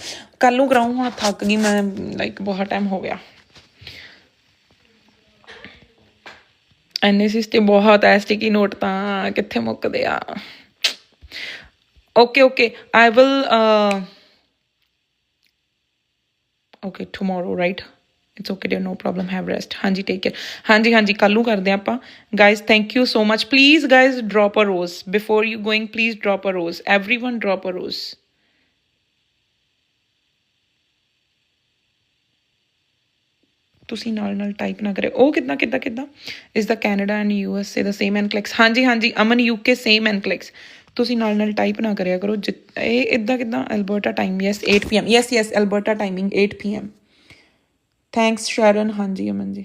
Speaker 1: ਕੱਲ ਨੂੰ ਕਰਾਉਂ ਹੁਣ ਥੱਕ ਗਈ ਮੈਂ ਲਾਈਕ ਬਹੁਤ ਟਾਈਮ ਹੋ ਗਿਆ ਐਨੇ ਸੀ ਤੇ ਬਹੁਤ ਐ ਸਟਿੱਕੀ ਨੋਟ ਤਾਂ ਕਿੱਥੇ ਮੁੱਕਦੇ ਆ okay I will okay tomorrow right it's okay dear no problem have rest ਹਾਂਜੀ take care ਹਾਂਜੀ ਕੱਲ ਨੂੰ ਕਰਦੇ ਆਪਾਂ guys thank you so much please guys drop a rose before you going please drop a rose everyone drop a rose ਤੁਸੀਂ ਨਾਲ type ਨਾ ਕਰੇ ਉਹ ਕਿੱਦਾਂ is the Canada and USA the same Nclex ਹਾਂਜੀ ਅਮਨ UK same Nclex ਤੁਸੀਂ ਨਾਲ type ਨਾ ਕਰਿਆ ਕਰੋ ਇਹ ਇਦਾਂ ਕਿੱਦਾਂ Alberta time yes 8 p.m yes Alberta timing 8 p.m thanks Sharon ਹਾਂਜੀ Aman ji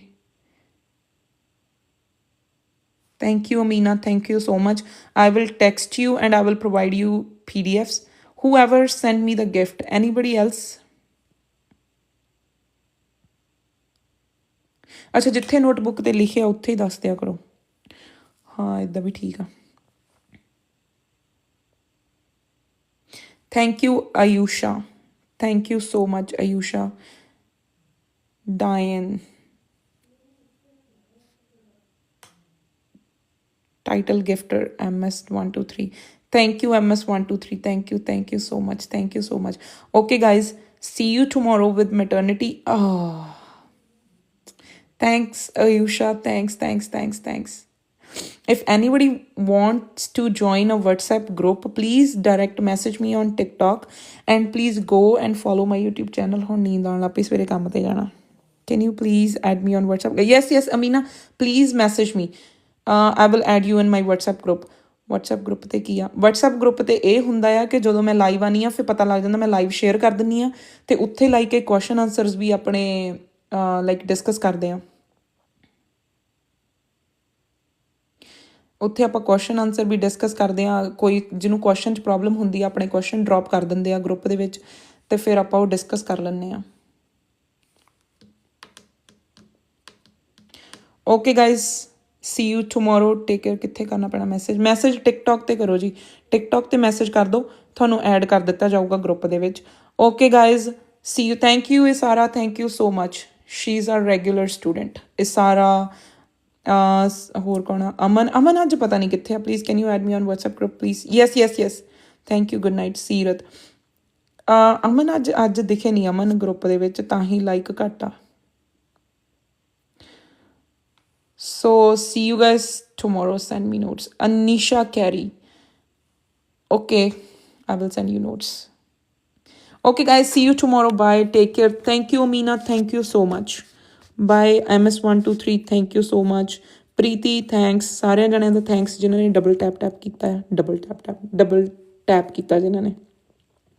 Speaker 1: thank you Amina thank you so much I will text you and I will provide you PDFs whoever sent me the gift anybody else ਅੱਛਾ ਜਿੱਥੇ notebook ਤੇ ਲਿਖਿਆ ਉੱਥੇ ਹੀ ਦੱਸ ਦਿਆ ਕਰੋ ਹਾਂ ਇਦਾਂ ਵੀ ਠੀਕ ਆ Thank you, Ayusha. Thank you so much, Ayusha. Diane. Title gifter, MS123. Thank you, MS123. Thank you so much. Thank you so much. Okay, guys. See you tomorrow with maternity. Oh. Thanks, Ayusha. Thanks. If anybody wants to join a WhatsApp group, please direct message me on TikTok and please go and follow my YouTube channel. Can you please add me on WhatsApp? Yes, Amina. Please message me. I will add you in my WhatsApp group. WhatsApp group ਤੇ ਕੀ ਆ WhatsApp group ਤੇ ਇਹ ਹੁੰਦਾ ਆ ਕਿ ਜਦੋਂ ਮੈਂ live ਆਨੀ ਆ ਫਿਰ ਪਤਾ ਲੱਗ ਜਾਂਦਾ ਮੈਂ ਲਾਈਵ ਸ਼ੇਅਰ ਕਰ ਦਿੰਨੀ ਆ ਤੇ ਉੱਥੇ ਲਾਈਕ ਇਹ ਕੁਐਸਚਨ ਆਨਸਰਸ ਵੀ ਆਪਣੇ ਲਾਈਕ ਡਿਸਕਸ ਕਰਦੇ ਆ ਉੱਥੇ ਆਪਾਂ ਕੁਐਸਚਨ ਆਨਸਰ ਵੀ ਡਿਸਕਸ ਕਰਦੇ ਆ ਕੋਈ ਜਿਹਨੂੰ ਕੁਐਸਚਨ 'ਚ ਪ੍ਰੋਬਲਮ ਹੁੰਦੀ ਆ ਆਪਣੇ ਕੁਐਸਚਨ ਡ੍ਰੌਪ ਕਰ ਦਿੰਦੇ ਆ ਗਰੁੱਪ ਦੇ ਵਿੱਚ ਤੇ ਫਿਰ ਆਪਾਂ ਉਹ ਡਿਸਕਸ ਕਰ ਲੈਂਦੇ ਆ okay guys see you tomorrow take care ਕਿੱਥੇ ਕਰਨਾ ਪੈਣਾ ਮੈਸੇਜ TikTok ਤੇ ਕਰੋ ਜੀ TikTok ਤੇ ਮੈਸੇਜ ਕਰ ਦਿਓ ਤੁਹਾਨੂੰ ਐਡ ਕਰ ਦਿੱਤਾ ਜਾਊਗਾ ਗਰੁੱਪ ਦੇ ਵਿੱਚ okay guys see you thank you Isara thank you so much she's our regular student Isara ਹੋਰ ਕੌਣ ਆ? ਅਮਨ, ਅਮਨ ਅੱਜ ਪਤਾ ਨਹੀਂ ਕਿੱਥੇ ਆ। Please can you add me on WhatsApp group please? Yes yes yes, thank you, good night Seerat. Aman ਅੱਜ ਦਿਖੇ ਨਹੀਂ ਅਮਨ ਗਰੁੱਪ ਦੇ ਵਿੱਚ, ਤਾਂ ਹੀ ਲਾਈਕ ਘੱਟ ਆ। So see you guys tomorrow. Send me notes. Anisha Carey. Okay, I will send you notes. Okay guys, see you tomorrow. Bye, take care. Thank you Amina, thank you so much. Bye ms123, thank you so much. Preeti, thanks. ਸਾਰਿਆਂ ਜਣਿਆਂ ਦਾ thanks ਜਿਨ੍ਹਾਂ ਨੇ double tap ਕੀਤਾ ਹੈ, double tap ਕੀਤਾ ਜਿਨ੍ਹਾਂ ਨੇ।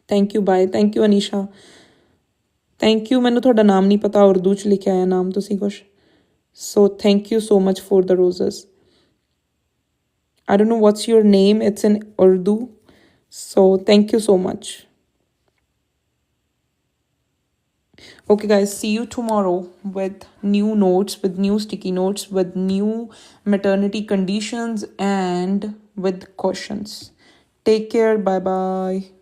Speaker 1: Thank you, bye. Thank you Anisha, thank you. ਮੈਨੂੰ ਤੁਹਾਡਾ ਨਾਮ ਨਹੀਂ ਪਤਾ, ਉਰਦੂ 'ਚ ਲਿਖਿਆ ਆਇਆ ਨਾਮ ਤੁਸੀਂ ਕੁਛ। So thank you so much for the roses. I don't know what's your name. It's in Urdu. So thank you so much. Okay guys, see you tomorrow with new notes, with new sticky notes, with new maternity conditions and with questions. Take care. Bye bye.